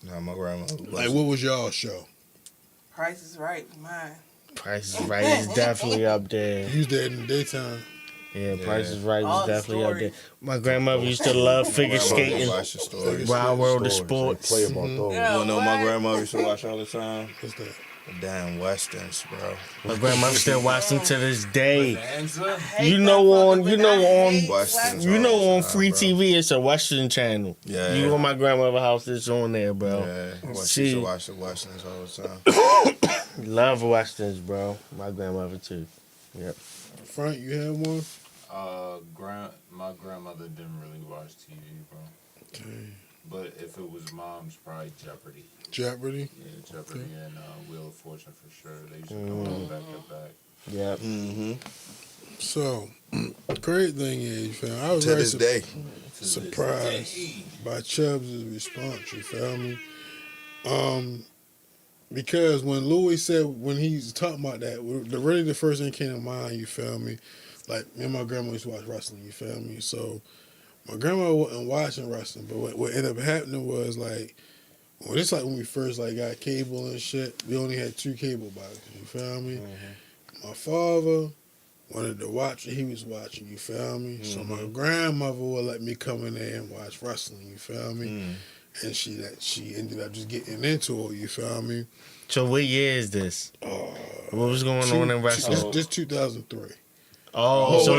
Nah, my grandma. Like, what was y'all show? Price is Right for mine. Price is Right is definitely up there. You was there in the daytime. Yeah, Price is Right All was the definitely up there. stories. My grandmother used to love figure skating. Watch the stories. Wild World of Sports. Play about those. Yeah. You wanna know what my What? grandma used to watch all the time? What's that? The damn westerns, bro. My grandmother still watch them to this day. Bonanza? You know on Westerns you know all on the free time, bro. TV it's a Western channel. Yeah. You on my grandmother's house, it's on there, bro. Yeah, she used She to watch the westerns all the time. love Westerns, bro. My grandmother too. Yep. Frank, you had one? My grandmother didn't really watch TV, bro. Okay. But if it was mom's, probably Jeopardy. Jeopardy? Yeah, Jeopardy and Wheel of Fortune for sure. They used to come on back to back. Yep. Mm-hmm. So, the great thing is, fam, I was To very this day. surprised by Chubbs' response, you feel me? Because when Louie said, when he was talking about that, really the first thing that came to mind, you feel me? Like, me and my grandma used to watch wrestling, you feel me? So, my grandma wasn't watching wrestling, but what ended up happening was, like, well, it's like when we first, like, got cable and shit, we only had 2 cable boxes, you feel me? My father wanted to watch what he was watching, you feel me? So my grandmother would let me come in there and watch wrestling, you feel me? And she ended up just getting into it, you feel me? So what year is this? What was going on in wrestling? This 2003. Oh, so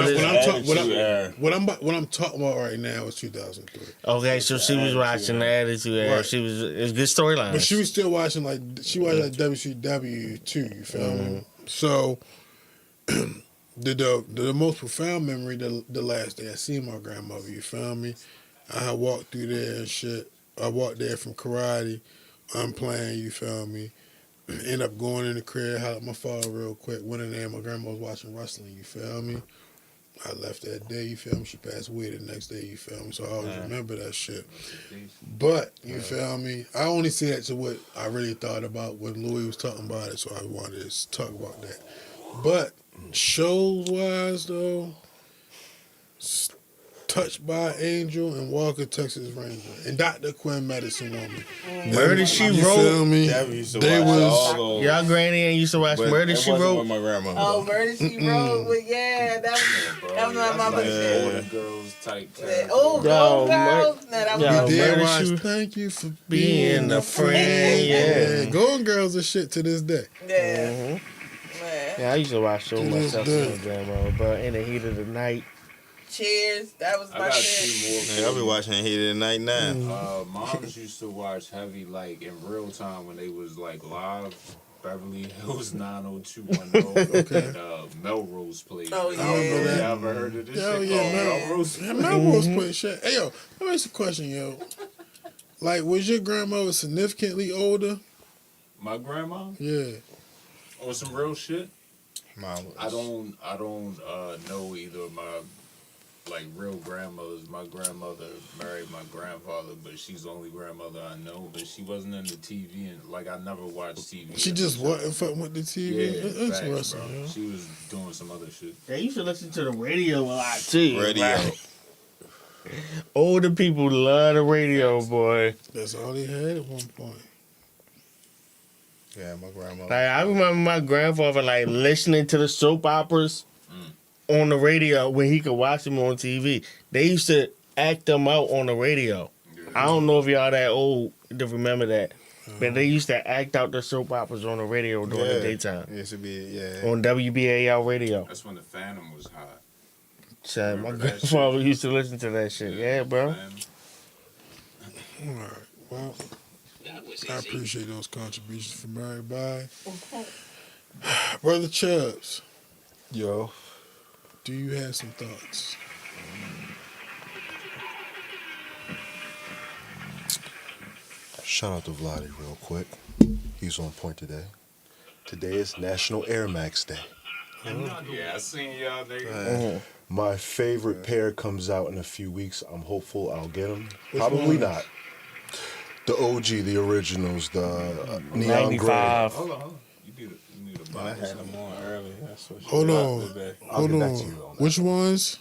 what I'm talking about right now is 2003. okay, so she was watching the Attitude Era. Right. She was it's good storyline. But she was still watching she watched like WCW too. You feel me? So the most profound memory the last day I seen my grandmother. You feel me? I walked through there and shit. I walked there from karate. I'm playing. You feel me? End up going in the crib, holler at my father real quick. Went in there, my grandma was watching wrestling, you feel me? I left that day, you feel me? She passed away the next day, you feel me? So I always remember that shit. But, you feel me? I only say that to what I really thought about when Louie was talking about it, so I wanted to talk about that. But, shows-wise, though, Touched by Angel and Walker, Texas Ranger, and Dr. Quinn, Medicine Woman. Murder She You Wrote. feel me? They was Y'all granny and used to watch Murder She Wrote. My grandmother. Oh, Murder She Wrote. But yeah, that was my mother's shit. Older girls type. Oh, Yo, Girls. No, that was yo, my did Murder watch She- Thank You for Being a friend, Yeah, yeah. Golden Girls are shit to this day. Yeah. Man. Yeah, I used to watch so To much this stuff day. with my grandma, but in the heat of the night, Cheers. That was I my got shit. 2 more. Man, I be watching Heat at Night now. Moms used to watch Heavy like in real time when they was like live. Beverly Hills 90210 and Melrose Place. Oh, Man. yeah. I remember that. Y'all ever heard of this Hell shit yeah, called man. Melrose? Yeah, Melrose Place shit. Hey, yo, let me ask you a question, yo. Like, was your grandmother significantly older? My grandma? Yeah. On some real shit? Mom was. I don't know either of my like real grandmothers. My grandmother married my grandfather, but she's the only grandmother I know. But she wasn't into TV, and like I never watched TV. She just wasn't fucking with the TV. Yeah, facts, Interesting, bro. yo. She was doing some other shit. They used to listen to the radio a lot too. Radio. Right? Older people love the radio, boy. That's all they had at one point. Yeah, my grandma. Like I remember my grandfather like listening to the soap operas on the radio when he could watch them on TV. They used to act them out on the radio. I don't know if y'all that old to remember that, but they used to act out the soap operas on the radio during the daytime It used to be, on WBAL radio. That's when the Phantom was hot. So my Remember that grandfather used to listen to that shit. Yeah, bro. All right. Well, I appreciate those contributions from everybody. Brother Chubbz, Yo, do you have some thoughts? shout out to Vladdy real quick. He's on point today. Today is National Air Max Day. Yeah, I seen y'all niggas. My favorite pair comes out in a few weeks. I'm hopeful I'll get them. Probably not. The OG, the originals, the neon gray. 95. Hold on. You need a I buy had them on early. That's what she Hold dropped on. today. I'll Hold get back on. to you on that. Which ones?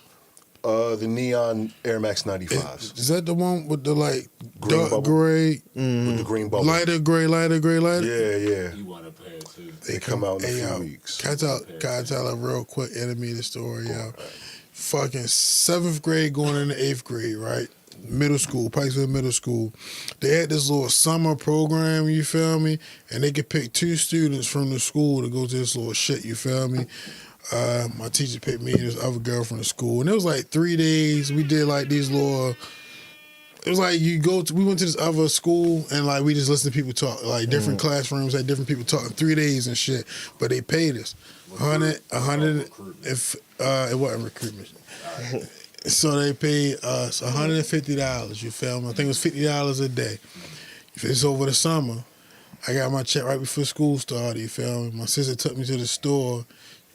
The neon Air Max 95s Is that the one with the like Green dark bubble. gray, with the green bubble. lighter gray, lighter gray, lighter? Yeah. You want a pair too. They come out in a Hey, few yo, weeks. Can I tell a real quick animated story, yo? Fucking 7th grade going into 8th grade, right? Middle school, Pikesville Middle School. They had this little summer program, you feel me? And they could pick 2 students from the school to go to this little shit, you feel me? My teacher picked me and this other girl from the school. And it was like 3 days. We did like these little... It was like we went to this other school and like we just listened to people talk, like different classrooms had different people talking 3 days and shit. But they paid us $100. If it wasn't recruitment, so they paid us $150. You feel me? I think it was $50 a day. If it's over the summer, I got my check right before school started. You feel me? My sister took me to the store.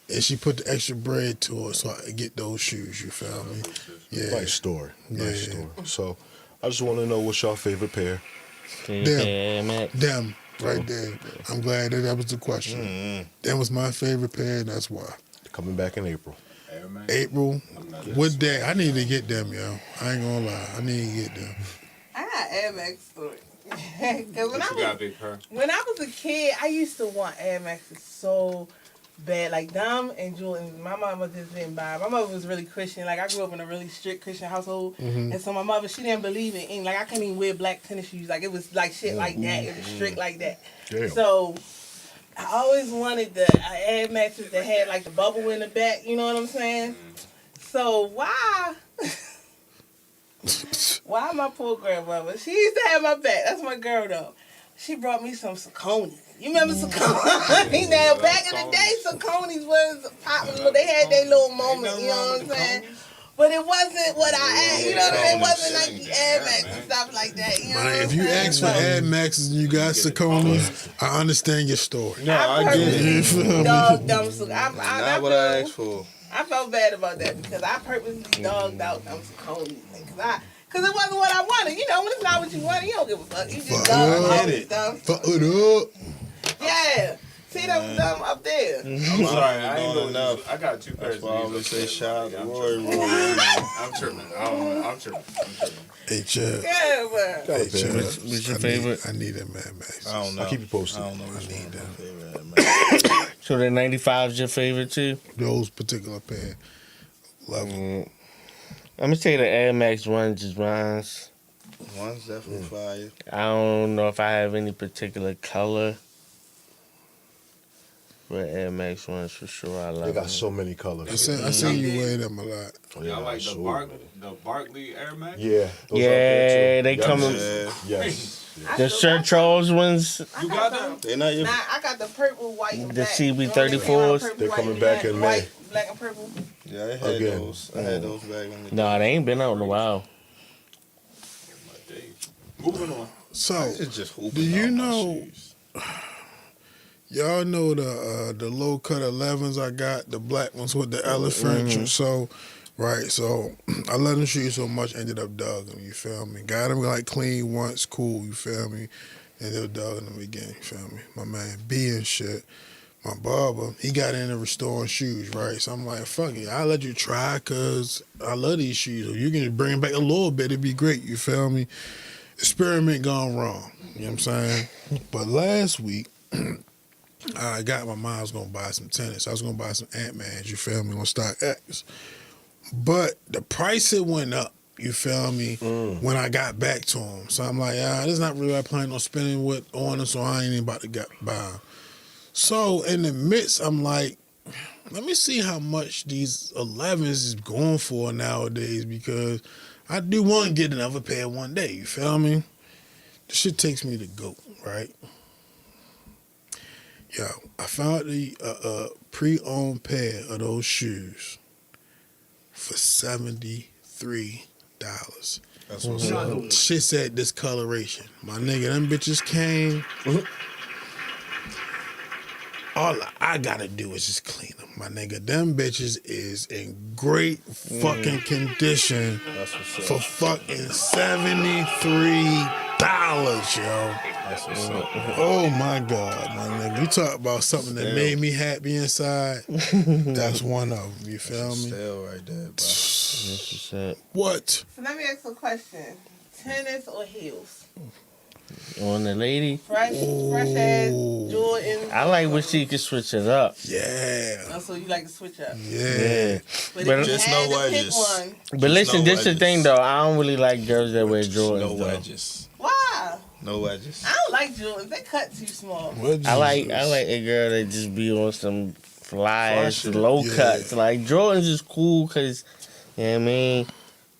And she put the extra bread to it so I could get those shoes, you feel me? Yeah. Nice story. Nice Yeah. story. So, I just want to know what's your favorite pair. Them, right there. I'm glad that was the question. That was my favorite pair, and that's why. Coming back in April. Air Max. April, what day? I need to get them, yo. I ain't gonna lie. I need to get them. I got Air Max story. Because What you got, Big Purr? when I was a kid, I used to want Air Maxes so bad. Like them and Jordan. My mama just didn't buy. My mother was really Christian. Like I grew up in a really strict Christian household. And so my mother, she didn't believe in anything. Like I couldn't even wear black tennis shoes. Like it was like shit like that. It was strict like that. Damn. So I always wanted the Air Maxes that had like the bubble in the back. You know what I'm saying? So why my poor grandmother? She used to have my back. That's my girl though. She brought me some Saucony's. You remember Saucony's? Now back in the day, Saucony's was popular. They had their little moment. You know what I'm saying? But it wasn't what I had. You know what I mean? It wasn't like the Air Max and stuff like that. You know what I'm If you saying? ask for Air Maxes and you got Saucony's, I understand your story. No, I get it. purposely dogged them. Not what I asked for. I felt bad about that because I purposely dogged out them Saucony's. Because it wasn't what I wanted. You know, when it's not what you wanted, you don't give a fuck. You just Fuck dog it. all this stuff. Fuck it up. Yeah. See them up there. I'm sorry, I ain't doing doing enough. I got 2 pairs. That's why I always say shout out to I'm Roy. I'm tripping. I'm tripping. Hey, Chubb. Yeah, man. Hey, Chubb. What's your favorite? I need them Air Maxes. I don't know. I'll keep you posted. I don't know which one my favorite. Man. So the 95 is your favorite too? Those particular pair. Love them. I'm gonna say the Air Max ones is mine. One's definitely fire. I don't know if I have any particular color. for Air Max ones for sure. I love They got them. so many colors. I seen you wear them a lot. Y'all like so the Barkley Air Max? Yeah. Those Yeah, out there too. they Yes. coming. Yes. The Shirt Charles ones, You got them? They not your. Nah, I got the purple, white, and the black. CB34s. They're coming back in May. Black and purple. Yeah, I had Again. those. I had those back in the No, they ain't been out in a while. My days. Moving on. So, It's just hooping do you out my know? shoes. Y'all know the low cut 11s I got, the black ones with the elephant. So, right. So I let them shoot so much, ended up dogging them. You feel me? Got them like clean once, cool. You feel me? Ended up dogging them again. You feel me? My man B and shit. My barber, he got into restoring shoes, right? So I'm like, fuck it, I'll let you try because I love these shoes. If you can bring back a little bit, it'd be great, you feel me? Experiment gone wrong, you know what I'm saying? But last week, I got my mom was going to buy some tennis. I was going to buy some Ant-Mans, you feel me, on StockX. But the price, it went up, you feel me, when I got back to him. So I'm like, this is not really what I plan on spending on them, so I ain't even about to buy them. So in the midst, I'm like, let me see how much these 11s is going for nowadays because I do want to get another pair one day. You feel me? This shit takes me to GOAT, right? Yo, I found a pre-owned pair of those shoes for $73. That's what's up. Shit said discoloration. My nigga, them bitches came. All I gotta do is just clean them, my nigga. Them bitches is in great fucking condition for fucking $73, yo. That's what's up. Oh my God, my nigga. You talk about something that made me happy inside. That's one of them. You feel me? Still right there, bro. What? So let me ask a question: tennis or heels? On the lady, Fresh ass Jordan. I like when she can switch it up. Yeah. Oh, so you like to switch up? Yeah. But But if you just had no to pick wedges. one, But listen, no this the wedges. thing though. I don't really like girls that wear Jordans. No though. wedges. why? No wedges. I don't like Jordans. They cut too small. I like a girl that just be on some fly shit. low Yeah. cuts. Like Jordans is cool because, you know what I mean.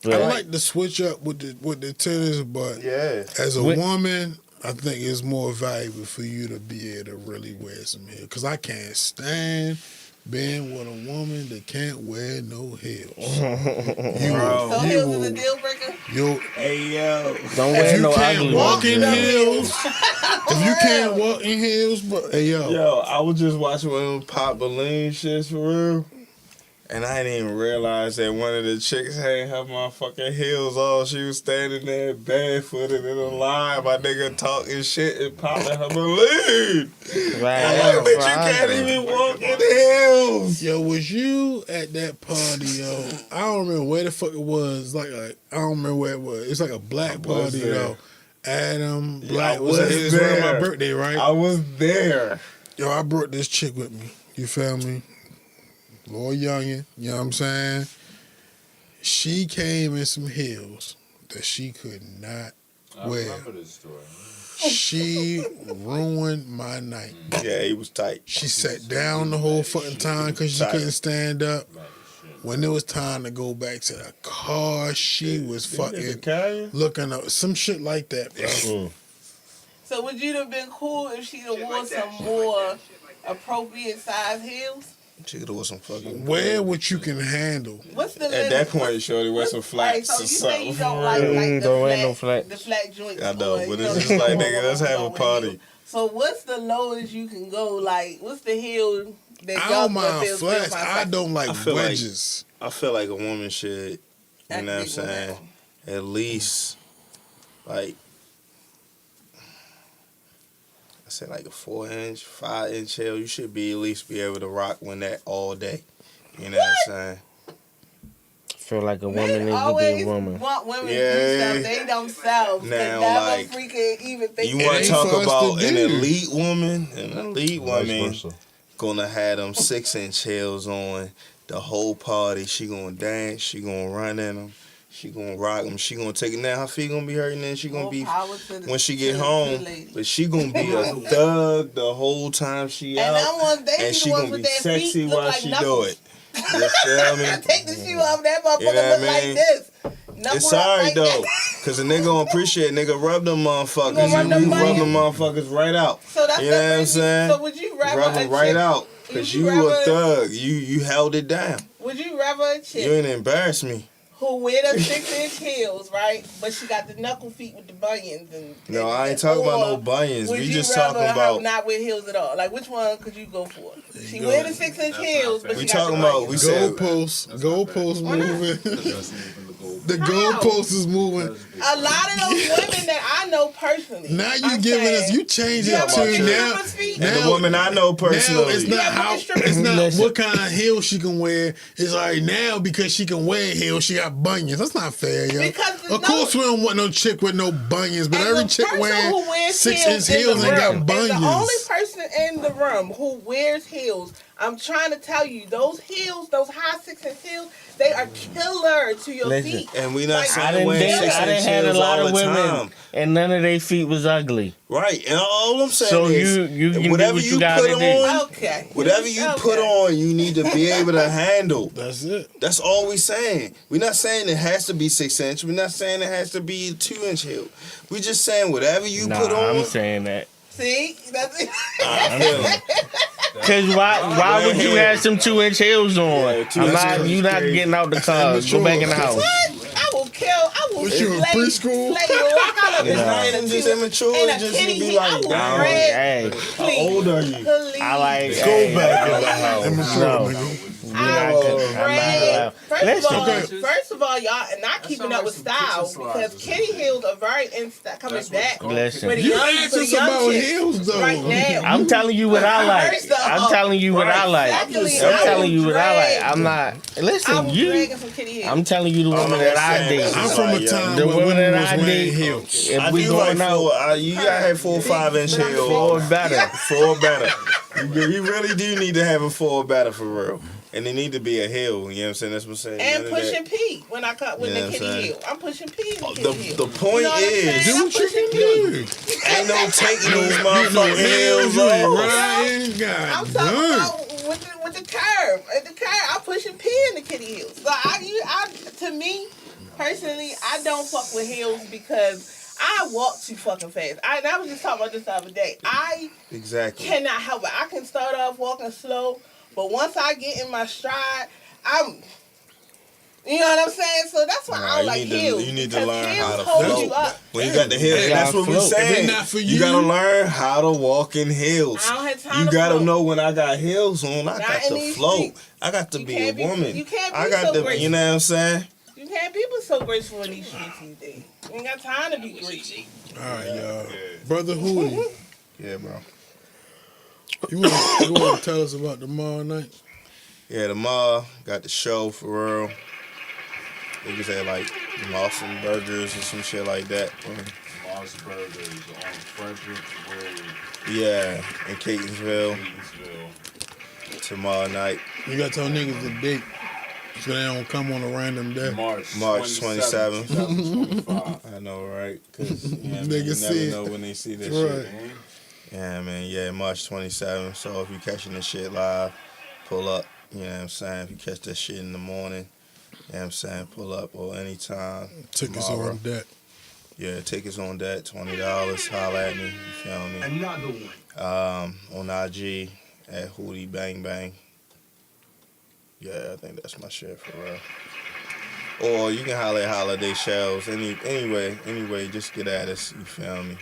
But I like to switch up with the tennis, but Yeah. as a With- woman, I think it's more valuable for you to be able to really wear some heels. Because I can't stand being with a woman that can't wear no heels. So heels is a deal breaker. Hey, yo. don't If wear you no can't ugly walk in ones. heels, if you can't walk in heels, but hey yo, Yo, I was just watching one of them pop balloon shits for real. And I didn't even realize that one of the chicks had her motherfucking heels on. She was standing there barefooted in a line. My nigga talking shit and popping her balloon. Right. I'm like, bitch, you can't even walk in heels. yo, was you at that party, yo? I don't remember where the fuck it was. I don't remember where it was. It's like a black party, there. though. Adam, Yeah, black. I was it was around my there. birthday, right? I was there. Yo, I brought this chick with me. You feel me? Little youngin', you know what I'm saying? She came in some heels that she could not I wear. remember this story. She ruined my night. Yeah, he was tight. She sat down the whole fucking time because she Tight. couldn't stand up. When it was time to go back to the car, she was fucking looking up some shit like that, bro. So would you have been cool if she'd have worn some more appropriate size heels? She could have wore some fucking. Wear what you can handle. What's the At that point, shorty, wear some flats so or you say you something. don't like the Don't wear no flat, flats. the flat joints. I know, or, but you it's know, just the like, small nigga, let's ones have a don't wear party. heels. So what's the lowest you can go? Like, what's the heel that I y'all don't mind feel flats. fine I don't like I feel like- wedges. I feel like a woman should, I you know what I'm think we'll saying, at least, like, I said like a 4-inch, 5-inch heel. You should be at least be able to rock one that all day. You know what I'm saying? Feel like a woman Men needs to be always a woman. want women to Yeah. do stuff they themselves Now, can never like, freaking even think. You It want ain't to talk for us about to an do. elite woman? An elite Vice woman versa. gonna have them 6-inch heels on the whole party. She gonna dance. She gonna run in them. She gonna rock him. She gonna take it now. Her feet gonna be hurting. Then she gonna More be power to the- when she to get the home. lady. But she gonna be a thug the whole time she And out. I want they And be she the ones gonna with be their sexy feet look while like she do knuckles. it. You feel me? Take the shoe off, that motherfucker You know what I look like mean? this. Knuckle It's up alright like though, that. cause a nigga gonna appreciate nigga rub them motherfuckers. You gonna rub them You rub bunions? them motherfuckers right out. So that's You know what I'm saying? So would you rather Rub a them right chick- out, would cause you you a rather- thug. You held it down. Would you rather a chick You ain't embarrass me. who wear the 6-inch heels, right? But she got the knuckle feet with the bunions and No, I ain't talking about no bunions. Would We you just rather talking her about. not wear heels at all? Like which one could you go for? She go. wear the 6-inch heels, but We she got talking the about. We said. Goalposts moving. That's not even the goal. The goalpost is moving. A lot of those women that I know personally. Now you I'm giving saying, us, you changing you it ever to look at now. strippers' feet? And the woman I know Now personally. it's not Yeah, how, look at it's not Listen. what kind of heels she can wear. It's like now because she can wear heels, she got bunions. That's not fair, yo. Because Of course we don't want no chick with no bunions, but And every the chick person wearing who wears 6-inch in heels the ain't room got bunions. is the only person in the room who wears heels. I'm trying to tell you, those heels, those high 6-inch heels, they are killer to your Listen, feet. And we not Like, saying I done wearing dated, 6 I done inch had a heels lot all of the women, time. and none of their feet was ugly. Right, and all I'm saying So is, you can do whatever what you you gotta put do. on, Okay. whatever you put on, you need to be able to handle. That's it. That's all we saying. We're not saying it has to be 6 inch. We're not saying it has to be 2-inch heel. We just saying whatever you Nah, put on. I'm saying that. See? That's it. I feel it. Cause why would you have some 2-inch heels on? Yeah, 2-inch heels You is not crazy. getting out the car. Go back in the house. What? I will kill. I will What, you in slay, preschool? slay the rock out of It's this not man even just until- immature. and a It's just kitty you be heel. like, I will damn. drag. Hey, How old are you? Please. I like. Go hey, back in no, the house. Immature, no. nigga. I'm not allowed. Listen, First of all, y'all are not keeping up with style because kitty heels are very coming back. Listen. For the You young, asked for the us young about chicks heels, though. right now. I'm telling you what I like. First off, I'm telling you what I like. secondly, I'm I telling you will what I like. drag- I'm not. I Listen, was you. dragging some kitty heels. I'm telling you the woman that I date. I'm from a time The where women women that was I wearing date. heels. If I we do like going out, 4. You gotta have 4 or 5-inch heel. 4 better. 4 better. You really do need to have a 4 better for real. And they need to be a heel. You know what I'm saying? That's what I'm saying. And None of pushing that- P when I cut with Yeah, the I'm kitty saying. heel. I'm pushing P in the kitty The heel. point You know what I'm saying? is, Do I'm what you pushing can P. do. ain't no taking these You know motherfucking heels, heels you ain't off. riding. I'm God talking damn. about with the curve. At the curve, I'm pushing P in the kitty heels. So to me, personally, I don't fuck with heels because I walk too fucking fast. I was just talking about this the other day. I Exactly. cannot help it. I can start off walking slow, but once I get in my stride, you know what I'm saying? So that's why I don't like heels. You need to because learn how heels to hold float. you up. When you got the heels, Hey, that's what we float. If it's saying. not for You you- gotta learn how to walk in heels. I don't have time You to gotta float. know when I got heels on, I Not got in to these float. streets. I got to You be a can't be- woman. you can't I be got so to, graceful. you know what I'm saying? You can't be so graceful in these streets these days. You ain't got time to be graceful. All right, y'all. Brother Hootie, Yeah, bro. you want to tell us about tomorrow night? Yeah, tomorrow got the show for real. Niggas had like Lawson Burgers or some shit like that. Moss Burgers on Frederick Road, Yeah, in Catonsville Gainesville. tomorrow night. You got to tell niggas the date so they don't come on a random day. March 27th. 2025. I know, right? Because you Niggas never see it. know when they see this Right. shit. Yeah, man. Yeah, March 27th. So if you catching this shit live, pull up. You know what I'm saying? If you catch that shit in the morning, you know what I'm saying? Pull up or anytime. Tickets tomorrow. on deck. Yeah, tickets on that. $20. Holla at me. You feel me? Another one. On IG at Hootie Bang Bang. Yeah, I think that's my shit for real. Or you can holler at Holiday Shellz. Anyway, just get at us. You feel me?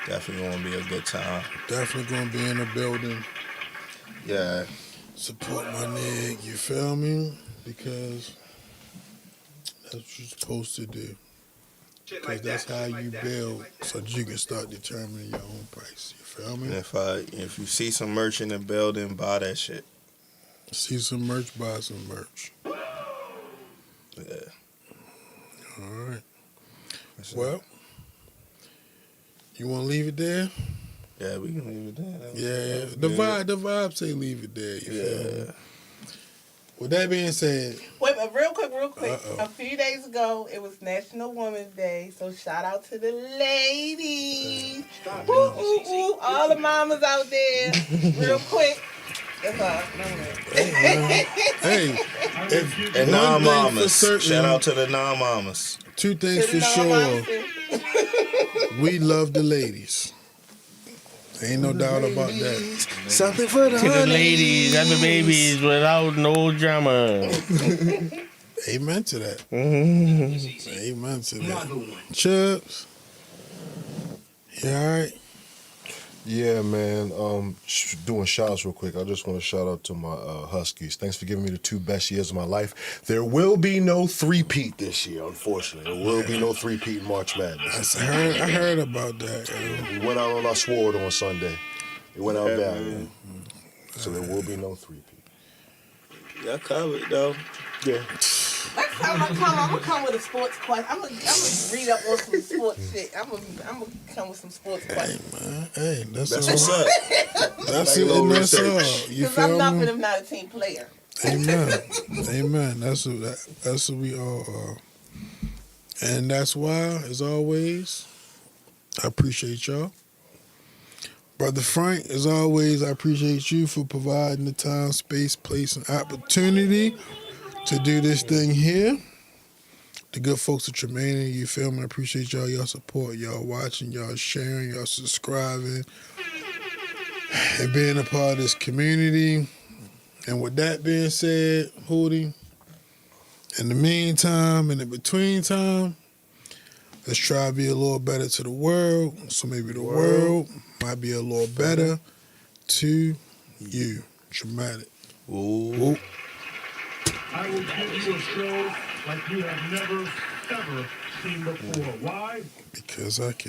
Definitely gonna be a good time. Definitely going to be in the building. Yeah. Support my nigga, you feel me? Because that's what you're supposed to do. Because that's how you build so that you can start determining your own price. You feel And me? if you see some merch in the building, buy that shit. See some merch, buy some merch. Yeah. All right. That's it. Well, you want to leave it there? Yeah, we can leave it there. That was- Yeah, that was the good. vibe say leave it there. You feel me? Yeah. With that being said, Wait, but real quick, real quick. A few days ago, it was National Women's Day, so shout out to the ladies. Woo, ooh, ooh, all the mamas out there. Real quick. That's all. Hey, And one thing for non-mamas. certain, Shout out to the non-mamas. two things To the for sure. non-mamas. We love the ladies. Ain't no doubt about that. Something for the To the ladies and the babies without no drama. Amen to that. Amen to that. Chubbz. You alright? Yeah, man. Doing shouts real quick. I just want to shout out to my Huskies. Thanks for giving me the 2 best years of my life. There will be no three-peat this year, unfortunately. There will be no three-peat in March Madness. I heard about that. We went out on our sword on Sunday. It went out bad. So there will be no three-peat. Y'all covered though. Yeah. Next time I'm gonna come with a sports question. I'm gonna read up on some sports shit. I'm gonna come with some sports questions. Man, hey, that's What's all. up. That's Like it, a little and that's research. all. You Because I'm feel nothing me? if not a team player. Amen. Amen. That's what we all are. And that's why, as always, I appreciate y'all. Brother Frank, as always, I appreciate you for providing the time, space, place, and opportunity to do this thing here. The good folks at Tramania, you feel me? I appreciate y'all support, y'all watching, y'all sharing, y'all subscribing, and being a part of this community. And with that being said, Hootie, in the meantime and in between time, let's try to be a little better to the world. So maybe the world might be a little better to you. Traumatic. Ooh. I will give you a show like you have never, ever seen before. Why? Because I can.